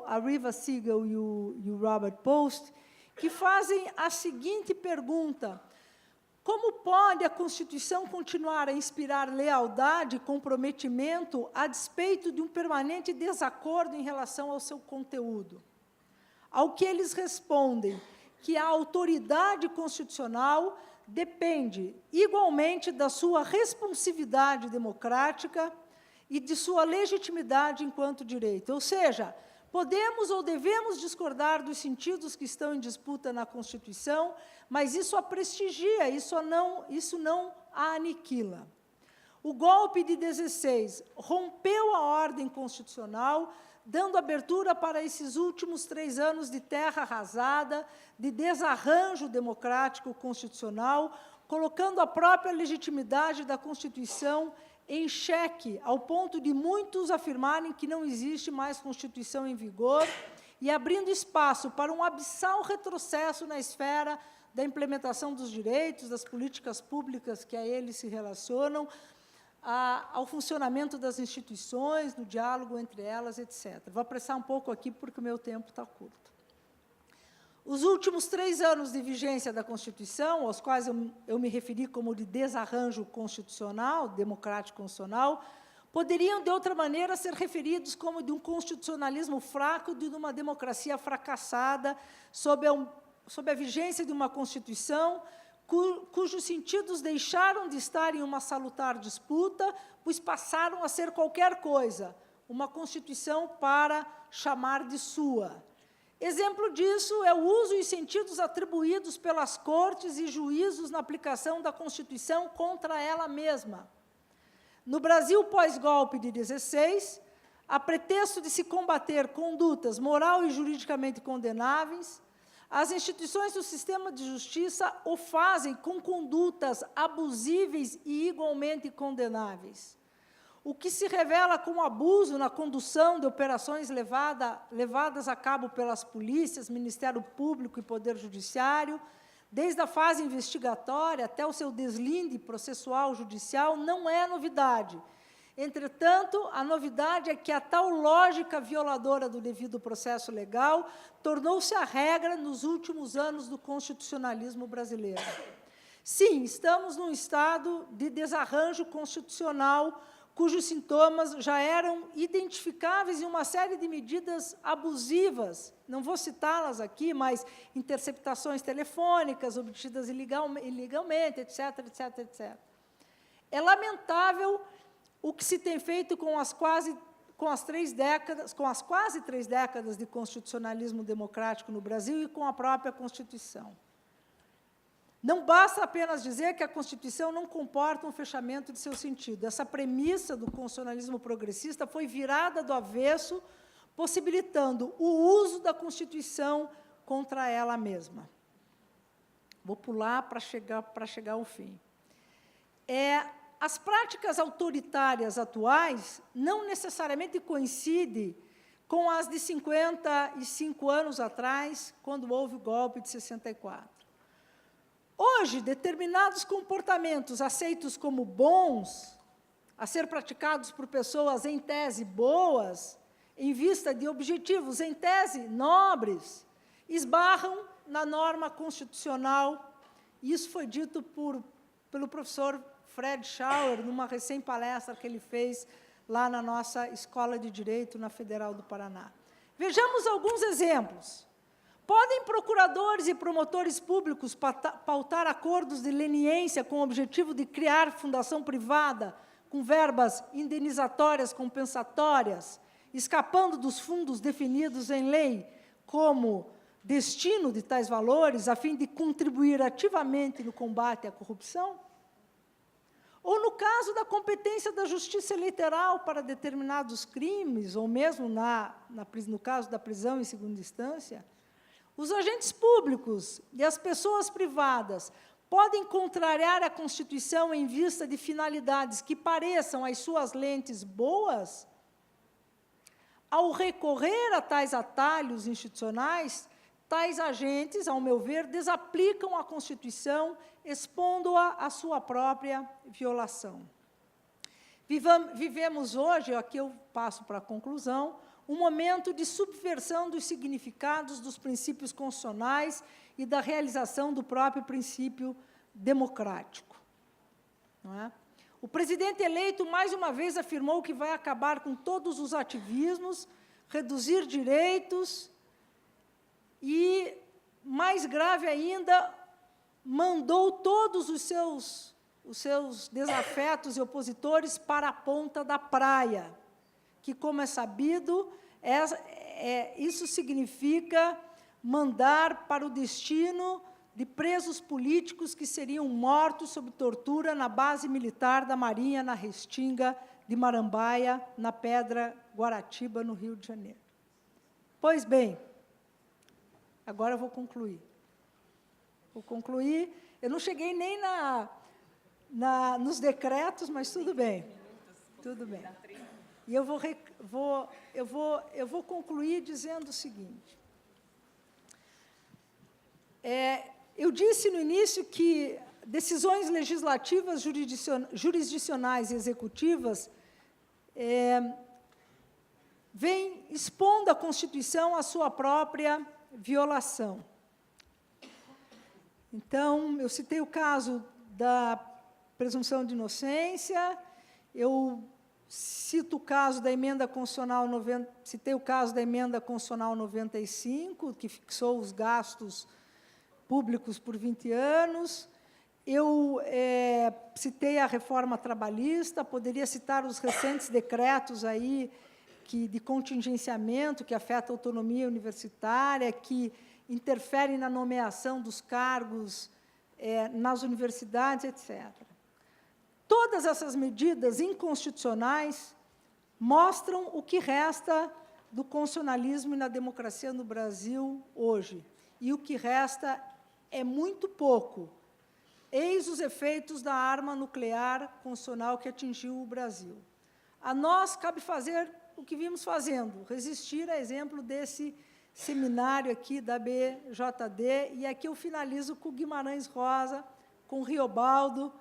a Riva Siegel e o Robert Post, que fazem a seguinte pergunta: como pode a Constituição continuar a inspirar lealdade e comprometimento a despeito de um permanente desacordo em relação ao seu conteúdo? Ao que eles respondem que a autoridade constitucional depende igualmente da sua responsividade democrática e de sua legitimidade enquanto direito. Ou seja, podemos ou devemos discordar dos sentidos que estão em disputa na Constituição, mas isso a prestigia, isso não a aniquila. O golpe de 16 rompeu a ordem constitucional, dando abertura para esses últimos 3 anos de terra arrasada, de desarranjo democrático constitucional, colocando a própria legitimidade da Constituição em xeque, ao ponto de muitos afirmarem que não existe mais Constituição em vigor, e abrindo espaço para um abissal retrocesso na esfera da implementação dos direitos, das políticas públicas que a eles se relacionam, ao funcionamento das instituições, no diálogo entre elas, etc. Vou apressar um pouco aqui, porque o meu tempo está curto. Os últimos 3 anos de vigência da Constituição, aos quais eu me referi como de desarranjo constitucional, democrático constitucional, poderiam, de outra maneira, ser referidos como de um constitucionalismo fraco, de uma democracia fracassada, sob a vigência de uma Constituição cujos sentidos deixaram de estar em uma salutar disputa, pois passaram a ser qualquer coisa, uma Constituição para chamar de sua. Exemplo disso é o uso e sentidos atribuídos pelas cortes e juízos na aplicação da Constituição contra ela mesma. No Brasil pós-golpe de 16, a pretexto de se combater condutas moral e juridicamente condenáveis, as instituições do sistema de justiça o fazem com condutas abusíveis e igualmente condenáveis, o que se revela como abuso na condução de operações levadas a cabo pelas polícias, Ministério Público e Poder Judiciário, desde a fase investigatória até o seu deslinde processual judicial, não é novidade. Entretanto, a novidade é que a tal lógica violadora do devido processo legal tornou-se a regra nos últimos anos do constitucionalismo brasileiro. Sim, estamos num estado de desarranjo constitucional, cujos sintomas já eram identificáveis em uma série de medidas abusivas, não vou citá-las aqui, mas interceptações telefônicas obtidas ilegalmente, etc., etc., etc. É lamentável o que se tem feito com as quase 3 décadas de constitucionalismo democrático no Brasil e com a própria Constituição. Não basta apenas dizer que a Constituição não comporta um fechamento de seu sentido. Essa premissa do constitucionalismo progressista foi virada do avesso, possibilitando o uso da Constituição contra ela mesma. Vou pular para chegar ao fim. As práticas autoritárias atuais não necessariamente coincidem com as de 55 anos atrás, quando houve o golpe de 64. Hoje, determinados comportamentos aceitos como bons, a ser praticados por pessoas em tese boas, em vista de objetivos em tese nobres, esbarram na norma constitucional. Isso foi dito pelo professor Fred Schauer, numa recém-palestra que ele fez lá na nossa Escola de Direito, na Federal do Paraná. Vejamos alguns exemplos. Podem procuradores e promotores públicos pautar acordos de leniência com o objetivo de criar fundação privada com verbas indenizatórias compensatórias, escapando dos fundos definidos em lei como destino de tais valores, a fim de contribuir ativamente no combate à corrupção? Ou, no caso da competência da justiça eleitoral para determinados crimes, ou mesmo no caso da prisão em segunda instância, os agentes públicos e as pessoas privadas podem contrariar a Constituição em vista de finalidades que pareçam, às suas lentes, boas? Ao recorrer a tais atalhos institucionais, tais agentes, ao meu ver, desaplicam a Constituição, expondo-a à sua própria violação. Vivemos hoje, aqui eu passo para a conclusão, um momento de subversão dos significados dos princípios constitucionais e da realização do próprio princípio democrático. Não é? O presidente eleito, mais uma vez, afirmou que vai acabar com todos os ativismos, reduzir direitos e, mais grave ainda, mandou todos os seus desafetos e opositores para a ponta da praia, que, como é sabido, isso significa mandar para o destino de presos políticos que seriam mortos sob tortura na base militar da Marinha, na Restinga de Marambaia, na Pedra Guaratiba, no Rio de Janeiro. Pois bem, agora eu vou concluir. Eu não cheguei nem nos decretos, mas tudo bem. Tudo bem. E eu vou concluir dizendo o seguinte. Eu disse no início que decisões legislativas, jurisdicionais e executivas vêm expondo a Constituição à sua própria violação. Então, eu citei o caso da presunção de inocência, eu citei o caso da Emenda Constitucional 95, que fixou os gastos públicos por 20 anos. Eu citei a reforma trabalhista, poderia citar os recentes decretos aí de contingenciamento que afeta a autonomia universitária, que interferem na nomeação dos cargos nas universidades, etc. Todas essas medidas inconstitucionais mostram o que resta do constitucionalismo e na democracia no Brasil hoje. E o que resta é muito pouco. Eis os efeitos da arma nuclear constitucional que atingiu o Brasil. A nós cabe fazer o que vimos fazendo, resistir a exemplo desse seminário aqui da BJD, e aqui eu finalizo com Guimarães Rosa, com Riobaldo,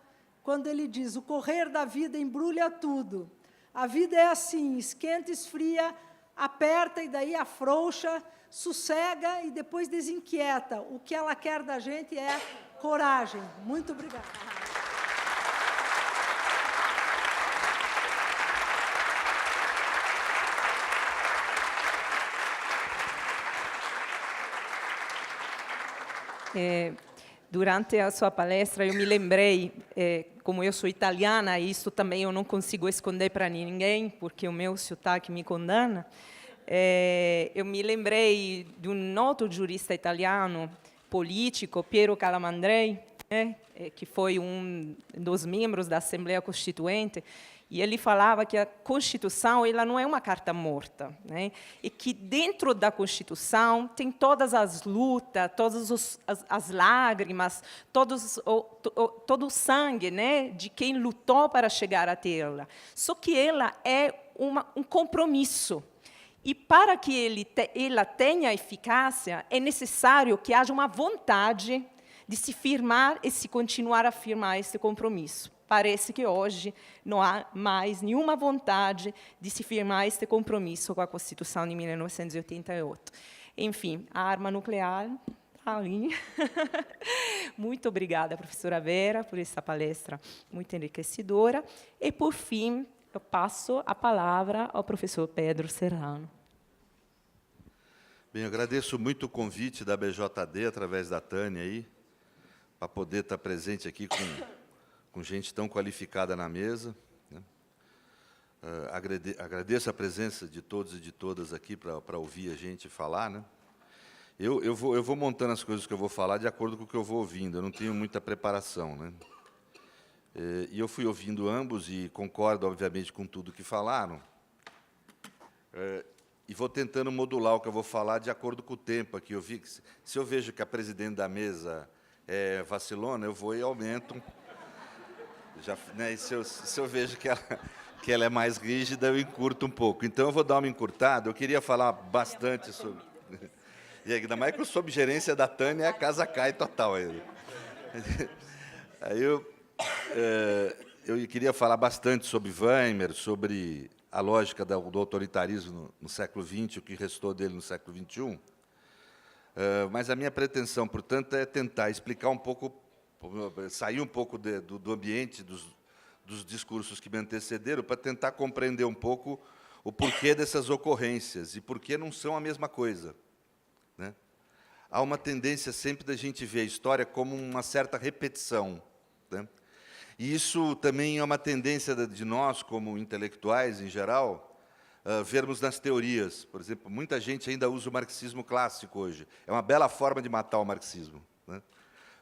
quando ele diz: o correr da vida embrulha tudo. A vida é assim, esquenta, esfria, aperta e daí afrouxa, sossega e depois desinquieta. O que ela quer da gente é coragem. Muito obrigada. Durante a sua palestra, eu me lembrei, como eu sou italiana, e isso também eu não consigo esconder para ninguém, porque o meu sotaque me condena, eu me lembrei de um outro jurista italiano, político, Piero Calamandrei, que foi um dos membros da Assembleia Constituinte, e ele falava que a Constituição ela não é uma carta morta, né? E que dentro da Constituição tem todas as lutas, todas as lágrimas, todo o sangue, né, de quem lutou para chegar até ela. Só que ela é um compromisso. E para que ela tenha eficácia, é necessário que haja uma vontade de se firmar e se continuar a firmar esse compromisso. Parece que hoje não há mais nenhuma vontade de se firmar este compromisso com a Constituição de 1988. Enfim, a arma nuclear está ali. Muito obrigada, professora Vera, por essa palestra muito enriquecedora. E, por fim, eu passo a palavra ao professor Pedro Serrano. Bem, eu agradeço muito o convite da BJD, através da Tânia, aí, para poder estar presente aqui com gente tão qualificada na mesa, né? Agradeço a presença de todos e de todas aqui para ouvir a gente falar, né? Eu vou montando as coisas que eu vou falar de acordo com o que eu vou ouvindo, eu não tenho muita preparação, né? E eu fui ouvindo ambos e concordo, obviamente, com tudo que falaram, e vou tentando modular o que eu vou falar de acordo com o tempo aqui. Eu vi que, se eu vejo que a presidente da mesa é vacilona, eu vou e aumento. Já, né, se eu vejo que ela é mais rígida, eu encurto um pouco. Então, eu vou dar uma encurtada. Eu queria falar bastante sobre... E ainda mais que eu sob gerência da Tânia, a casa cai total. Aí eu queria falar bastante sobre Weimar, sobre a lógica do autoritarismo no século XX, o que restou dele no século XXI. Mas a minha pretensão, portanto, é tentar explicar um pouco, sair um pouco do ambiente, dos discursos que me antecederam, para tentar compreender um pouco o porquê dessas ocorrências e por que não são a mesma coisa, né? Há uma tendência sempre da gente ver a história como uma certa repetição, né? E isso também é uma tendência de nós, como intelectuais em geral, vermos nas teorias. Por exemplo, muita gente ainda usa o marxismo clássico hoje. É uma bela forma de matar o marxismo, né?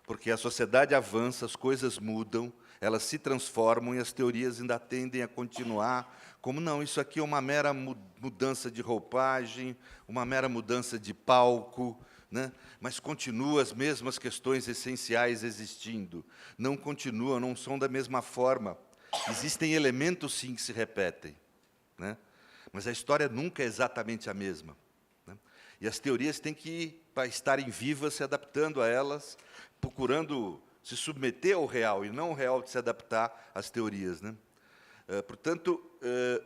Porque a sociedade avança, as coisas mudam, elas se transformam e as teorias ainda tendem a continuar como, não, isso aqui é uma mera mudança de roupagem, uma mera mudança de palco, né? Mas continuam as mesmas questões essenciais existindo. Não continuam, não são da mesma forma. Existem elementos, sim, que se repetem, né? Mas a história nunca é exatamente a mesma, né? E as teorias têm que, para estarem vivas, se adaptando a elas, procurando se submeter ao real, e não o real de se adaptar às teorias, né? Portanto,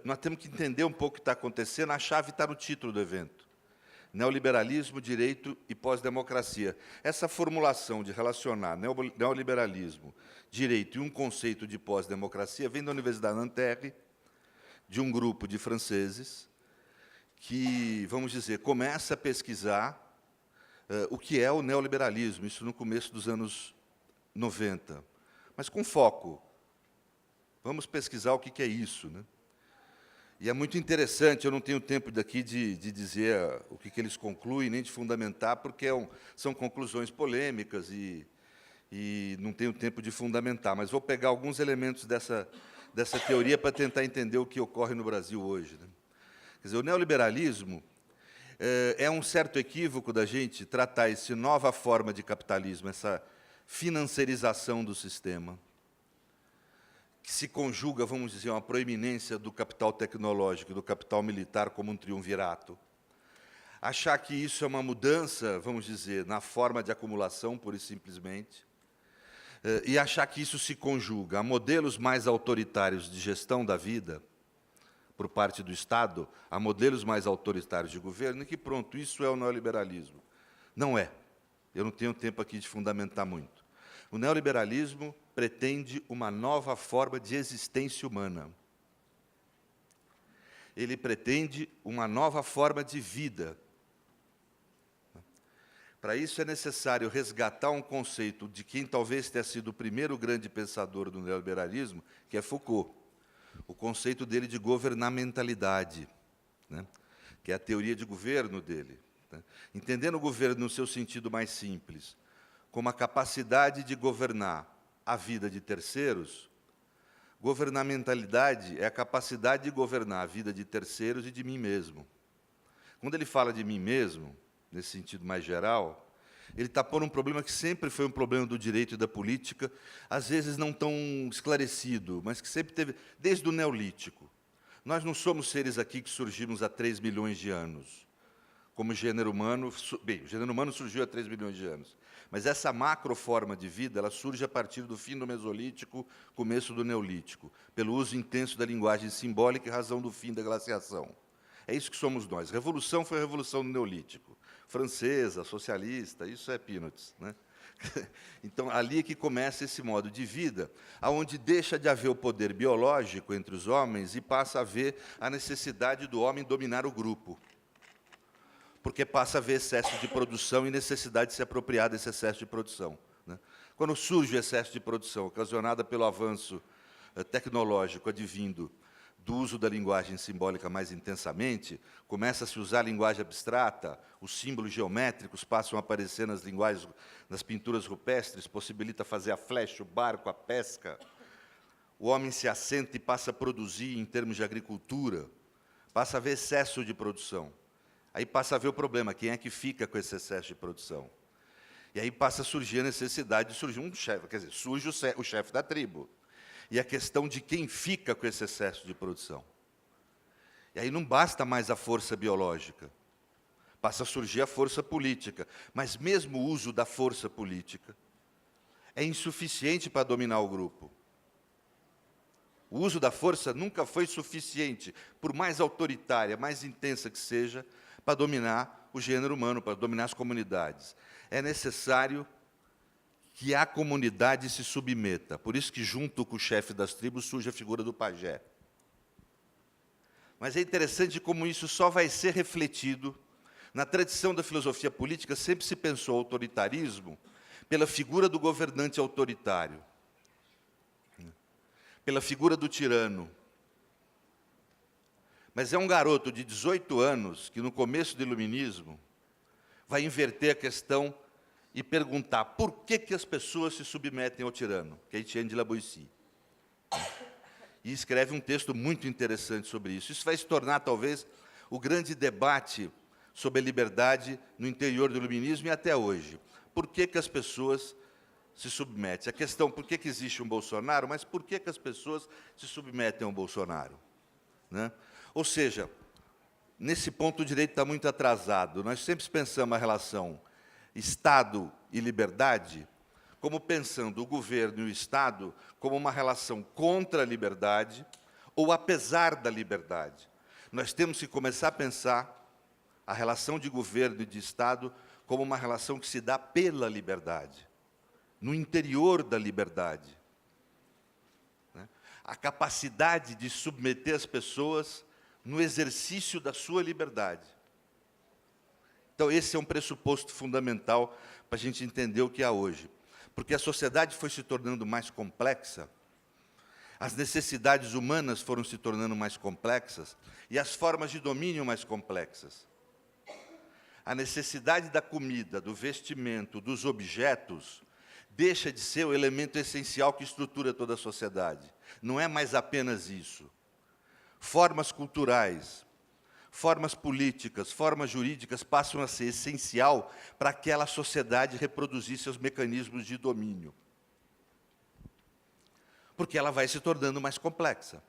nós temos que entender um pouco o que está acontecendo. A chave está no título do evento: neoliberalismo, direito e pós-democracia. Essa formulação de relacionar neoliberalismo, direito e um conceito de pós-democracia vem da Universidade Nanterre, de um grupo de franceses que, vamos dizer, começa a pesquisar o que é o neoliberalismo, isso no começo dos anos 90. mas com foco. Vamos pesquisar o que é isso, né? E é muito interessante, eu não tenho tempo daqui de dizer o que eles concluem, nem de fundamentar, porque são conclusões polêmicas e não tenho tempo de fundamentar, mas vou pegar alguns elementos dessa teoria para tentar entender o que ocorre no Brasil hoje, né? Quer dizer, o neoliberalismo é um certo equívoco da gente tratar essa nova forma de capitalismo, essa financiarização do sistema, que se conjuga, vamos dizer, uma proeminência do capital tecnológico e do capital militar como um triunvirato. Achar que isso é uma mudança, vamos dizer, na forma de acumulação, pura e simplesmente, e achar que isso se conjuga a modelos mais autoritários de gestão da vida, por parte do Estado, a modelos mais autoritários de governo, e que, pronto, isso é o neoliberalismo. Não é. Eu não tenho tempo aqui de fundamentar muito. O neoliberalismo pretende uma nova forma de existência humana. Ele pretende uma nova forma de vida. Para isso é necessário resgatar um conceito de quem talvez tenha sido o primeiro grande pensador do neoliberalismo, que é Foucault. O conceito dele de governamentalidade, né? Que é a teoria de governo dele, né? Entendendo o governo no seu sentido mais simples, como a capacidade de governar a vida de terceiros, governamentalidade é a capacidade de governar a vida de terceiros e de mim mesmo. Quando ele fala de mim mesmo, nesse sentido mais geral, ele está pondo um problema que sempre foi um problema do direito e da política, às vezes não tão esclarecido, mas que sempre teve, desde o Neolítico. Nós não somos seres aqui que surgimos há 3 milhões de anos, como gênero humano. Bem, o gênero humano surgiu há 3 milhões de anos, mas essa macroforma de vida ela surge a partir do fim do Mesolítico, começo do Neolítico, pelo uso intenso da linguagem simbólica e razão do fim da glaciação. É isso que somos nós. Revolução foi a revolução do Neolítico. Francesa, socialista, isso é Peanuts, né? Então, ali é que começa esse modo de vida, onde deixa de haver o poder biológico entre os homens e passa a haver a necessidade do homem dominar o grupo. Porque passa a haver excesso de produção e necessidade de se apropriar desse excesso de produção, né? Quando surge o excesso de produção, ocasionada pelo avanço tecnológico advindo do uso da linguagem simbólica mais intensamente, começa a se usar a linguagem abstrata, os símbolos geométricos passam a aparecer nas linguagens, nas pinturas rupestres, possibilita fazer a flecha, o barco, a pesca. O homem se assenta e passa a produzir em termos de agricultura, passa a haver excesso de produção. Aí passa a haver o problema, quem é que fica com esse excesso de produção? E aí passa a surgir a necessidade de surgir um chefe, quer dizer, surge o chefe da tribo. E a questão de quem fica com esse excesso de produção. E aí não basta mais a força biológica, passa a surgir a força política. Mas mesmo o uso da força política é insuficiente para dominar o grupo. O uso da força nunca foi suficiente, por mais autoritária, mais intensa que seja, para dominar o gênero humano, para dominar as comunidades. É necessário que a comunidade se submeta. Por isso que, junto com o chefe das tribos, surge a figura do pajé. Mas é interessante como isso só vai ser refletido. Na tradição da filosofia política, sempre se pensou o autoritarismo pela figura do governante autoritário, pela figura do tirano. Mas é um garoto de 18 anos que, no começo do iluminismo, vai inverter a questão e perguntar por que as pessoas se submetem ao tirano, que é Etienne de La Boétie. E escreve um texto muito interessante sobre isso. Isso vai se tornar, talvez, o grande debate sobre a liberdade no interior do iluminismo e até hoje. Por que as pessoas se submetem? A questão, por que existe um Bolsonaro, mas por que as pessoas se submetem ao Bolsonaro, né? Ou seja, nesse ponto o direito está muito atrasado. Nós sempre pensamos a relação Estado e liberdade como pensando o governo e o Estado como uma relação contra a liberdade ou apesar da liberdade. Nós temos que começar a pensar a relação de governo e de Estado como uma relação que se dá pela liberdade, no interior da liberdade, né? A capacidade de submeter as pessoas no exercício da sua liberdade. Então, esse é um pressuposto fundamental para a gente entender o que há hoje. Porque a sociedade foi se tornando mais complexa, as necessidades humanas foram se tornando mais complexas e as formas de domínio mais complexas. A necessidade da comida, do vestimento, dos objetos, deixa de ser o elemento essencial que estrutura toda a sociedade. Não é mais apenas isso. Formas culturais, formas políticas, formas jurídicas passam a ser essencial para aquela sociedade reproduzir seus mecanismos de domínio. Porque ela vai se tornando mais complexa.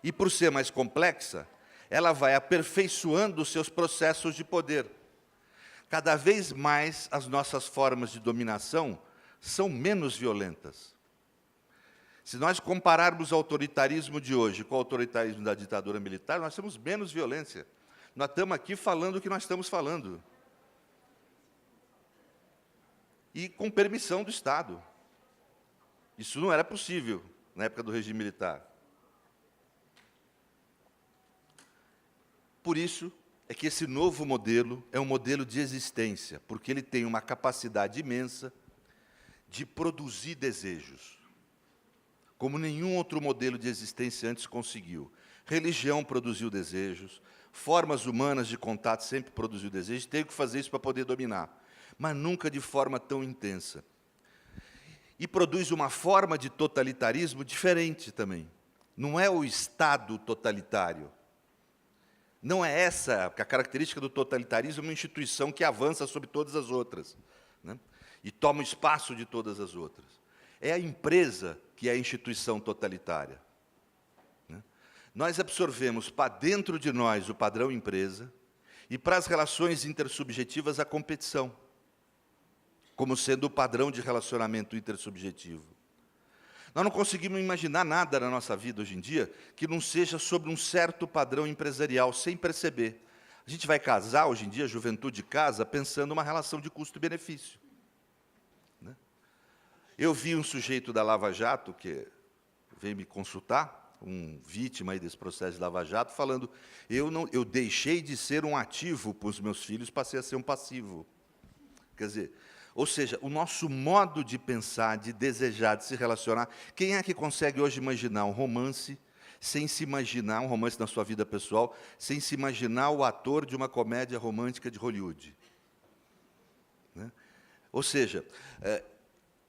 E, por ser mais complexa, ela vai aperfeiçoando os seus processos de poder. Cada vez mais as nossas formas de dominação são menos violentas. Se nós compararmos o autoritarismo de hoje com o autoritarismo da ditadura militar, nós temos menos violência. Nós estamos aqui falando o que nós estamos falando. E com permissão do Estado. Isso não era possível na época do regime militar. Por isso é que esse novo modelo é um modelo de existência, porque ele tem uma capacidade imensa de produzir desejos, como nenhum outro modelo de existência antes conseguiu. Religião produziu desejos, formas humanas de contato sempre produziu desejos, teve que fazer isso para poder dominar, mas nunca de forma tão intensa. E produz uma forma de totalitarismo diferente também. Não é o Estado totalitário. Não é essa a característica do totalitarismo, uma instituição que avança sobre todas as outras, né? E toma o espaço de todas as outras. É a empresa que é a instituição totalitária, né? Nós absorvemos para dentro de nós o padrão empresa e para as relações intersubjetivas a competição, como sendo o padrão de relacionamento intersubjetivo. Nós não conseguimos imaginar nada na nossa vida hoje em dia que não seja sobre um certo padrão empresarial, sem perceber. A gente vai casar, hoje em dia, a juventude casa, pensando numa relação de custo e benefício, né? Eu vi um sujeito da Lava Jato, que veio me consultar, um vítima aí desse processo de Lava Jato, falando, eu deixei de ser um ativo para os meus filhos, passei a ser um passivo. Quer dizer, ou seja, o nosso modo de pensar, de desejar, de se relacionar. Quem é que consegue hoje imaginar um romance, sem se imaginar, um romance na sua vida pessoal, sem se imaginar o ator de uma comédia romântica de Hollywood? Né? Ou seja,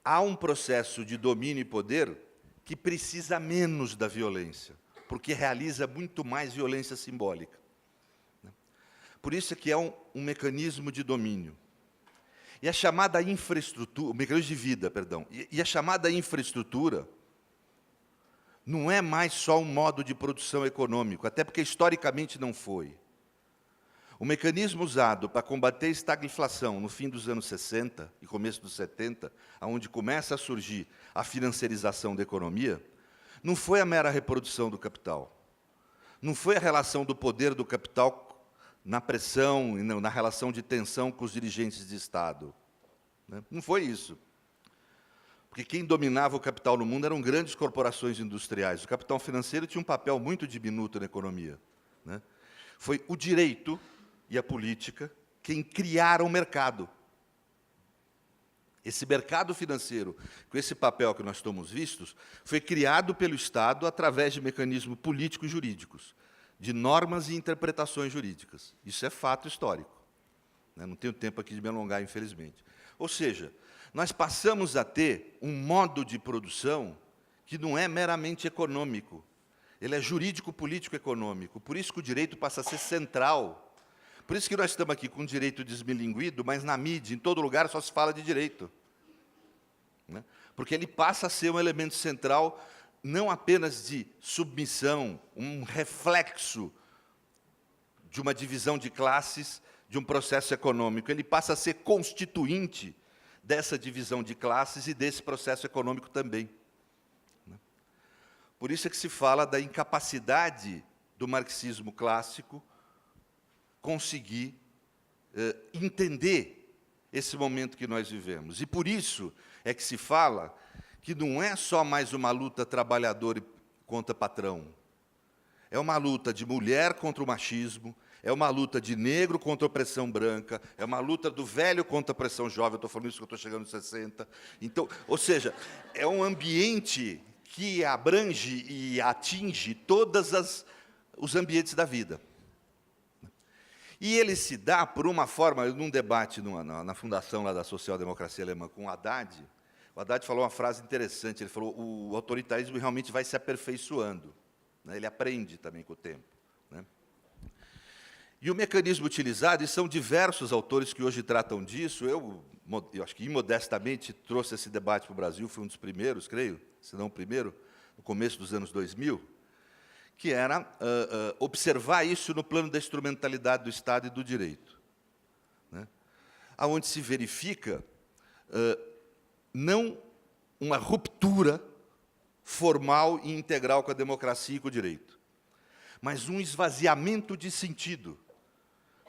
há um processo de domínio e poder que precisa menos da violência, porque realiza muito mais violência simbólica, né? Por isso é que é um mecanismo de domínio. E a chamada infraestrutura, o mecanismo de vida, perdão, e a chamada infraestrutura não é mais só um modo de produção econômico, até porque historicamente não foi. O mecanismo usado para combater a estagflação no fim dos anos 60 e começo dos 70, onde começa a surgir a financiarização da economia, não foi a mera reprodução do capital. Não foi a relação do poder do capital na pressão e na relação de tensão com os dirigentes de Estado, né? Não foi isso. Porque quem dominava o capital no mundo eram grandes corporações industriais. O capital financeiro tinha um papel muito diminuto na economia, né? Foi o direito e a política quem criaram o mercado. Esse mercado financeiro, com esse papel que nós estamos vistos, foi criado pelo Estado através de mecanismos políticos e jurídicos, de normas e interpretações jurídicas. Isso é fato histórico, né? Não tenho tempo aqui de me alongar, infelizmente. Ou seja, nós passamos a ter um modo de produção que não é meramente econômico, ele é jurídico, político, econômico. Por isso que o direito passa a ser central. Por isso que nós estamos aqui com o direito desmilinguido, mas na mídia, em todo lugar, só se fala de direito, né? Porque ele passa a ser um elemento central, não apenas de submissão, um reflexo de uma divisão de classes, de um processo econômico. Ele passa a ser constituinte dessa divisão de classes e desse processo econômico também, né? Por isso é que se fala da incapacidade do marxismo clássico conseguir entender esse momento que nós vivemos. E por isso é que se fala que não é só mais uma luta trabalhador contra patrão. É uma luta de mulher contra o machismo, É uma luta de negro contra a opressão branca, é uma luta do velho contra a opressão jovem, eu estou falando isso que eu estou chegando nos 60. Então, ou seja, é um ambiente que abrange e atinge os ambientes da vida. E ele se dá por uma forma, num debate na fundação lá da social-democracia alemã com o Haddad falou uma frase interessante, ele falou, o autoritarismo realmente vai se aperfeiçoando, né? Ele aprende também com o tempo. Né? E o mecanismo utilizado, e são diversos autores que hoje tratam disso, eu acho que imodestamente trouxe esse debate para o Brasil, fui um dos primeiros, creio, se não o primeiro, no começo dos anos 2000, que era observar isso no plano da instrumentalidade do Estado e do direito, né? Onde se verifica não uma ruptura formal e integral com a democracia e com o direito, mas um esvaziamento de sentido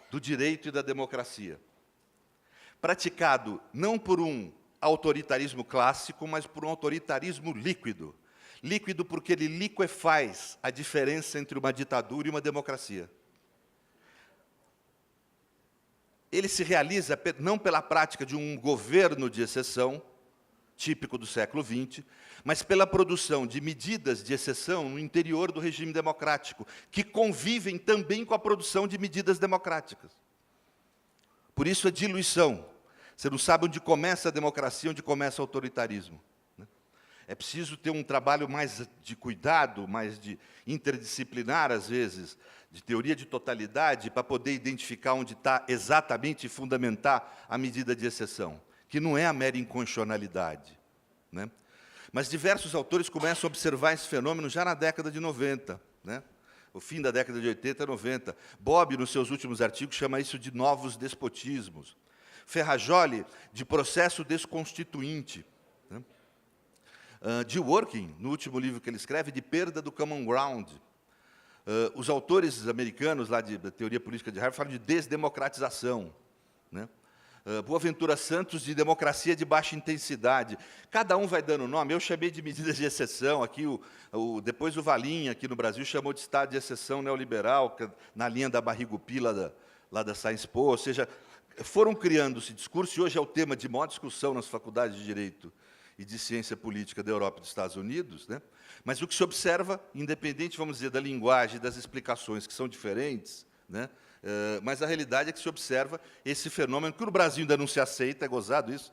do direito e da democracia, praticado não por um autoritarismo clássico, mas por um autoritarismo líquido. Líquido porque ele liquefaz a diferença entre uma ditadura e uma democracia. Ele se realiza não pela prática de um governo de exceção, típico do século XX, mas pela produção de medidas de exceção no interior do regime democrático, que convivem também com a produção de medidas democráticas. Por isso a diluição. Você não sabe onde começa a democracia, onde começa o autoritarismo. É preciso ter um trabalho mais de cuidado, mais de interdisciplinar, às vezes, de teoria de totalidade, para poder identificar onde está exatamente e fundamentar a medida de exceção, que não é a mera inconstitucionalidade, né? Mas diversos autores começam a observar esse fenômeno já na década de 90, né? O fim da década de 80 e 90. Bob, nos seus últimos artigos, chama isso de novos despotismos. Ferrajoli, de processo desconstituinte. Dworkin, no último livro que ele escreve, de perda do common ground. Os autores americanos lá da teoria política de Harvard falam de desdemocratização, né? Boaventura Santos, de democracia de baixa intensidade. Cada um vai dando nome. Eu chamei de medidas de exceção. Aqui, depois o Valinha, aqui no Brasil, chamou de estado de exceção neoliberal, na linha da Barrigupi, lá da Sciences Po. Ou seja, foram criando-se discurso, e hoje é o tema de maior discussão nas faculdades de Direito e de Ciência Política da Europa e dos Estados Unidos, né? Mas o que se observa, independente, vamos dizer, da linguagem, das explicações que são diferentes, né? Mas a realidade é que se observa esse fenômeno, que no Brasil ainda não se aceita, é gozado isso.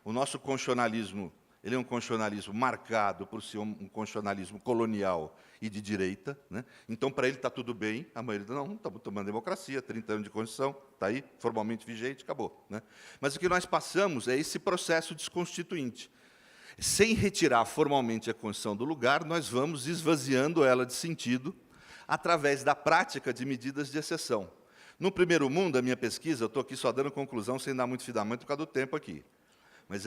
O nosso constitucionalismo, ele é um constitucionalismo marcado por ser um constitucionalismo colonial e de direita, né? Então, para ele está tudo bem, a maioria não, estamos tomando democracia, 30 anos de Constituição, está aí, formalmente vigente, acabou, né? Mas o que nós passamos é esse processo desconstituinte. Sem retirar formalmente a Constituição do lugar, nós vamos esvaziando ela de sentido através da prática de medidas de exceção. No primeiro mundo, a minha pesquisa, eu estou aqui só dando conclusão, sem dar muito fundamento por causa do tempo aqui. Mas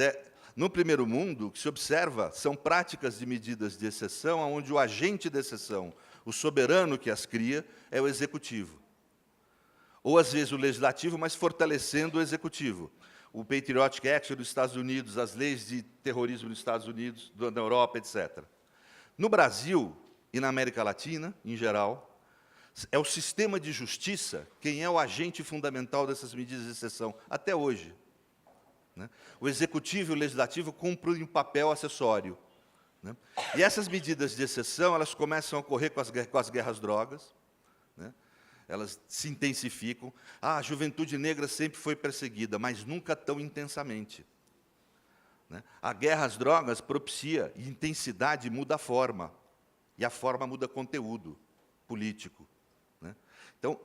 no primeiro mundo, o que se observa são práticas de medidas de exceção, onde o agente de exceção, o soberano que as cria, é o executivo. Ou, às vezes, o legislativo, mas fortalecendo o executivo. O Patriotic Act dos Estados Unidos, as leis de terrorismo dos Estados Unidos, da Europa, etc. No Brasil e na América Latina, em geral, é o sistema de justiça quem é o agente fundamental dessas medidas de exceção, até hoje, né? O executivo e o legislativo cumprem um papel acessório, né? E essas medidas de exceção, elas começam a ocorrer com as guerras drogas, né? Elas se intensificam. A juventude negra sempre foi perseguida, mas nunca tão intensamente, né? A guerra às drogas propicia, e intensidade muda a forma, e a forma muda conteúdo político, né? Então,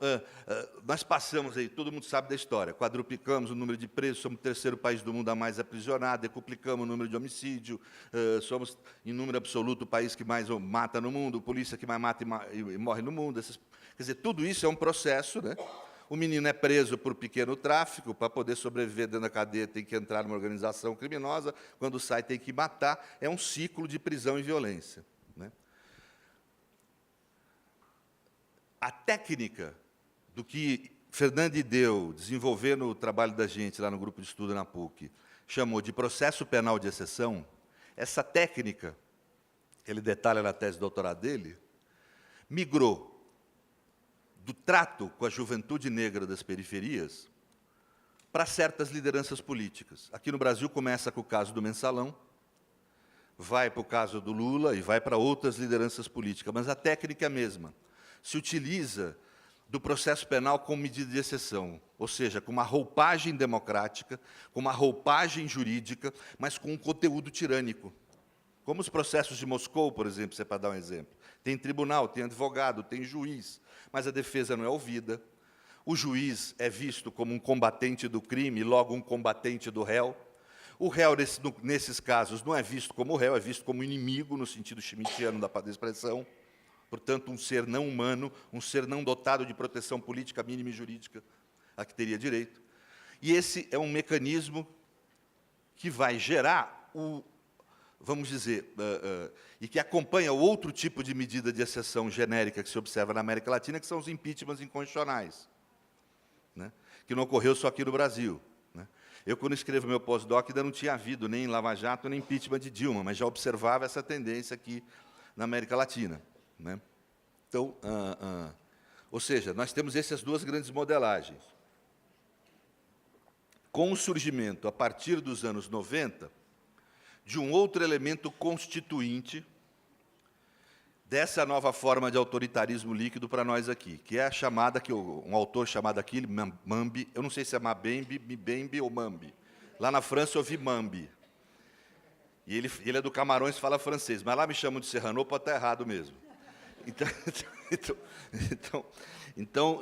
nós passamos aí, todo mundo sabe da história, quadruplicamos o número de presos, somos o terceiro país do mundo a mais aprisionado, decuplicamos o número de homicídio, somos, em número absoluto, o país que mais mata no mundo, a polícia que mais mata e morre no mundo. Quer dizer, tudo isso é um processo, né? O menino é preso por pequeno tráfico, para poder sobreviver dentro da cadeia tem que entrar numa organização criminosa, quando sai tem que matar, é um ciclo de prisão e violência, né? A técnica do que Fernando Ideu, desenvolvendo o trabalho da gente lá no grupo de estudo na PUC, chamou de processo penal de exceção, essa técnica, ele detalha na tese de doutorado dele, migrou do trato com a juventude negra das periferias para certas lideranças políticas. Aqui no Brasil começa com o caso do Mensalão, vai para o caso do Lula e vai para outras lideranças políticas, mas a técnica é a mesma. Se utiliza do processo penal como medida de exceção, ou seja, com uma roupagem democrática, com uma roupagem jurídica, mas com um conteúdo tirânico. Como os processos de Moscou, por exemplo, se é para dar um exemplo. Tem tribunal, tem advogado, tem juiz, mas a defesa não é ouvida. O juiz é visto como um combatente do crime, logo um combatente do réu. O réu, nesses casos, não é visto como réu, é visto como inimigo, no sentido schmittiano da expressão. Portanto, um ser não humano, um ser não dotado de proteção política mínima e jurídica a que teria direito. E esse é um mecanismo que vai gerar vamos dizer, e que acompanha o outro tipo de medida de exceção genérica que se observa na América Latina, que são os impeachments inconstitucionais, né? Que não ocorreu só aqui no Brasil, né? Eu, quando escrevo meu pós-doc, ainda não tinha havido nem Lava Jato, nem impeachment de Dilma, mas já observava essa tendência aqui na América Latina, né? Então, ou seja, nós temos essas duas grandes modelagens. Com o surgimento, a partir dos anos 90, de um outro elemento constituinte dessa nova forma de autoritarismo líquido para nós aqui, que é a chamada, que um autor chamado aqui, Mambi, eu não sei se é Mbembe ou Mambi. Lá na França eu ouvi Mambi. E ele é do Camarões, fala francês, mas lá me chamam de Serrano, pode estar errado mesmo. Então,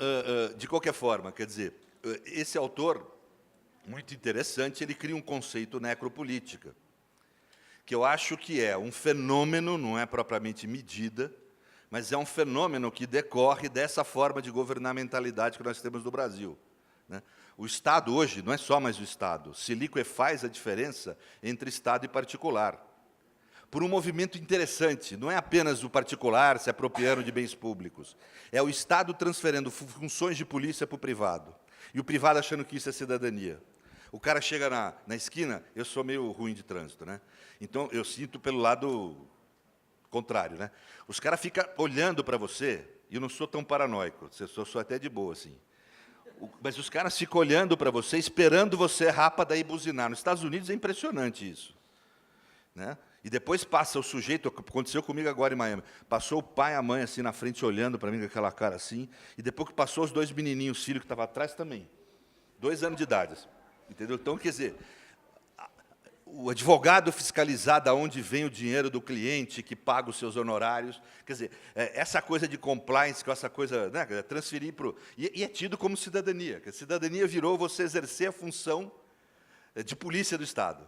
de qualquer forma, quer dizer, esse autor, muito interessante, ele cria um conceito necropolítica, que eu acho que é um fenômeno, não é propriamente medida, mas é um fenômeno que decorre dessa forma de governamentalidade que nós temos no Brasil, né? O Estado hoje não é só mais o Estado, se liquefaz a diferença entre Estado e particular, por um movimento interessante, não é apenas o particular se apropriando de bens públicos, é o Estado transferindo funções de polícia para o privado, e o privado achando que isso é cidadania. O cara chega na esquina, eu sou meio ruim de trânsito, né? Então, eu sinto pelo lado contrário, né? Os caras ficam olhando para você, e eu não sou tão paranoico, eu sou até de boa, assim. Mas os caras ficam olhando para você, esperando você rápida e buzinar. Nos Estados Unidos é impressionante isso, né? E depois passa o sujeito, aconteceu comigo agora em Miami, passou o pai e a mãe assim na frente, olhando para mim com aquela cara assim, e depois que passou os dois menininhos, os filhos que estavam atrás também, 2 anos de idade, assim. Entendeu? Então, quer dizer, o advogado fiscalizar de onde vem o dinheiro do cliente que paga os seus honorários, quer dizer, essa coisa de compliance, com essa coisa, né, transferir para e é tido como cidadania, que a cidadania virou você exercer a função de polícia do Estado,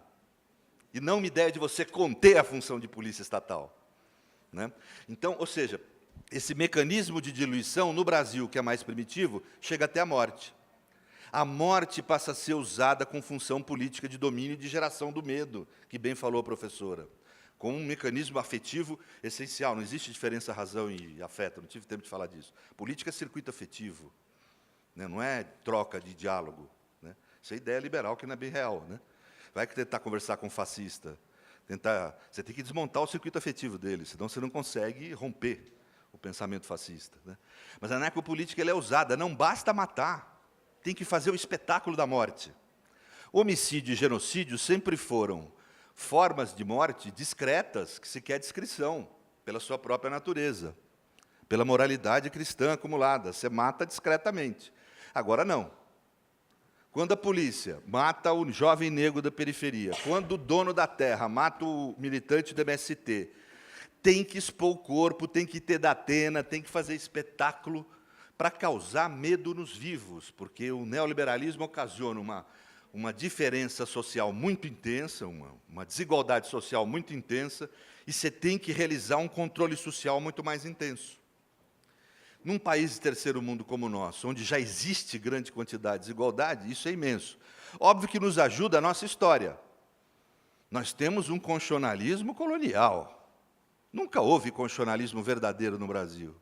e não uma ideia de você conter a função de polícia estatal, né? Então, ou seja, esse mecanismo de diluição no Brasil, que é mais primitivo, chega até a morte. A morte passa a ser usada com função política de domínio e de geração do medo, que bem falou a professora, como um mecanismo afetivo essencial. Não existe diferença razão e afeto, não tive tempo de falar disso. Política é circuito afetivo, né? Não é troca de diálogo, né? Isso é ideia liberal que não é bem real, né? Vai que tentar conversar com um fascista, você tem que desmontar o circuito afetivo dele, senão você não consegue romper o pensamento fascista, né? Mas a necropolítica ela é usada, não basta matar, tem que fazer o espetáculo da morte. Homicídio e genocídio sempre foram formas de morte discretas, que se quer descrição, pela sua própria natureza, pela moralidade cristã acumulada. Você mata discretamente. Agora, não. Quando a polícia mata o jovem negro da periferia, quando o dono da terra mata o militante do MST, tem que expor o corpo, tem que ter datena, tem que fazer espetáculo, para causar medo nos vivos, porque o neoliberalismo ocasiona uma diferença social muito intensa, uma desigualdade social muito intensa, e você tem que realizar um controle social muito mais intenso. Num país de terceiro mundo como o nosso, onde já existe grande quantidade de desigualdade, isso é imenso. Óbvio que nos ajuda a nossa história. Nós temos um constitucionalismo colonial. Nunca houve constitucionalismo verdadeiro no Brasil.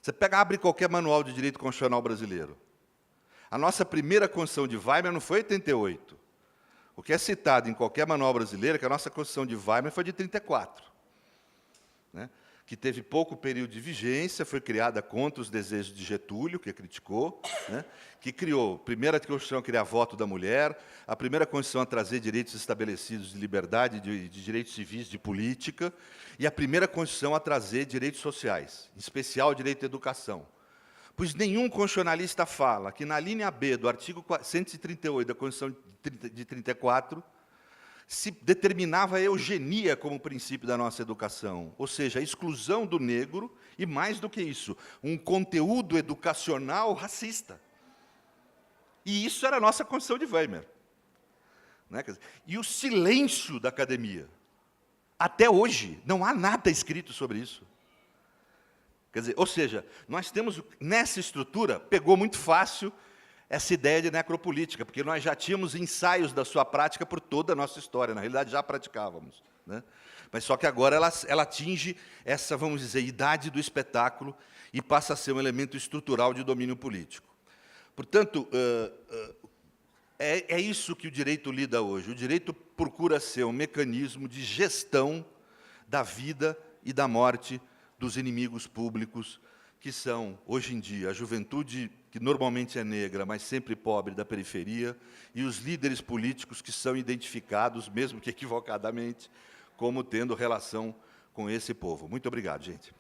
Você abre qualquer manual de direito constitucional brasileiro. A nossa primeira Constituição de Weimar não foi 88. O que é citado em qualquer manual brasileiro é que a nossa Constituição de Weimar foi de 34. Né? que teve pouco período de vigência, foi criada contra os desejos de Getúlio, que a criticou, né, que criou a primeira Constituição a criar voto da mulher, a primeira Constituição a trazer direitos estabelecidos de liberdade, de direitos civis, de política, e a primeira Constituição a trazer direitos sociais, em especial o direito à educação. Pois nenhum constitucionalista fala que, na linha B do artigo 138 da Constituição de 34, se determinava a eugenia como princípio da nossa educação, ou seja, a exclusão do negro e, mais do que isso, um conteúdo educacional racista. E isso era a nossa Constituição de Weimar. Né? E o silêncio da academia. Até hoje, não há nada escrito sobre isso. Quer dizer, ou seja, nós temos, nessa estrutura, pegou muito fácil essa ideia de necropolítica, porque nós já tínhamos ensaios da sua prática por toda a nossa história, na realidade já praticávamos. Né? Mas só que agora ela atinge essa, vamos dizer, idade do espetáculo e passa a ser um elemento estrutural de domínio político. Portanto, é isso que o direito lida hoje. O direito procura ser um mecanismo de gestão da vida e da morte dos inimigos públicos, que são, hoje em dia, a juventude, que normalmente é negra, mas sempre pobre, da periferia, e os líderes políticos que são identificados, mesmo que equivocadamente, como tendo relação com esse povo. Muito obrigado, gente.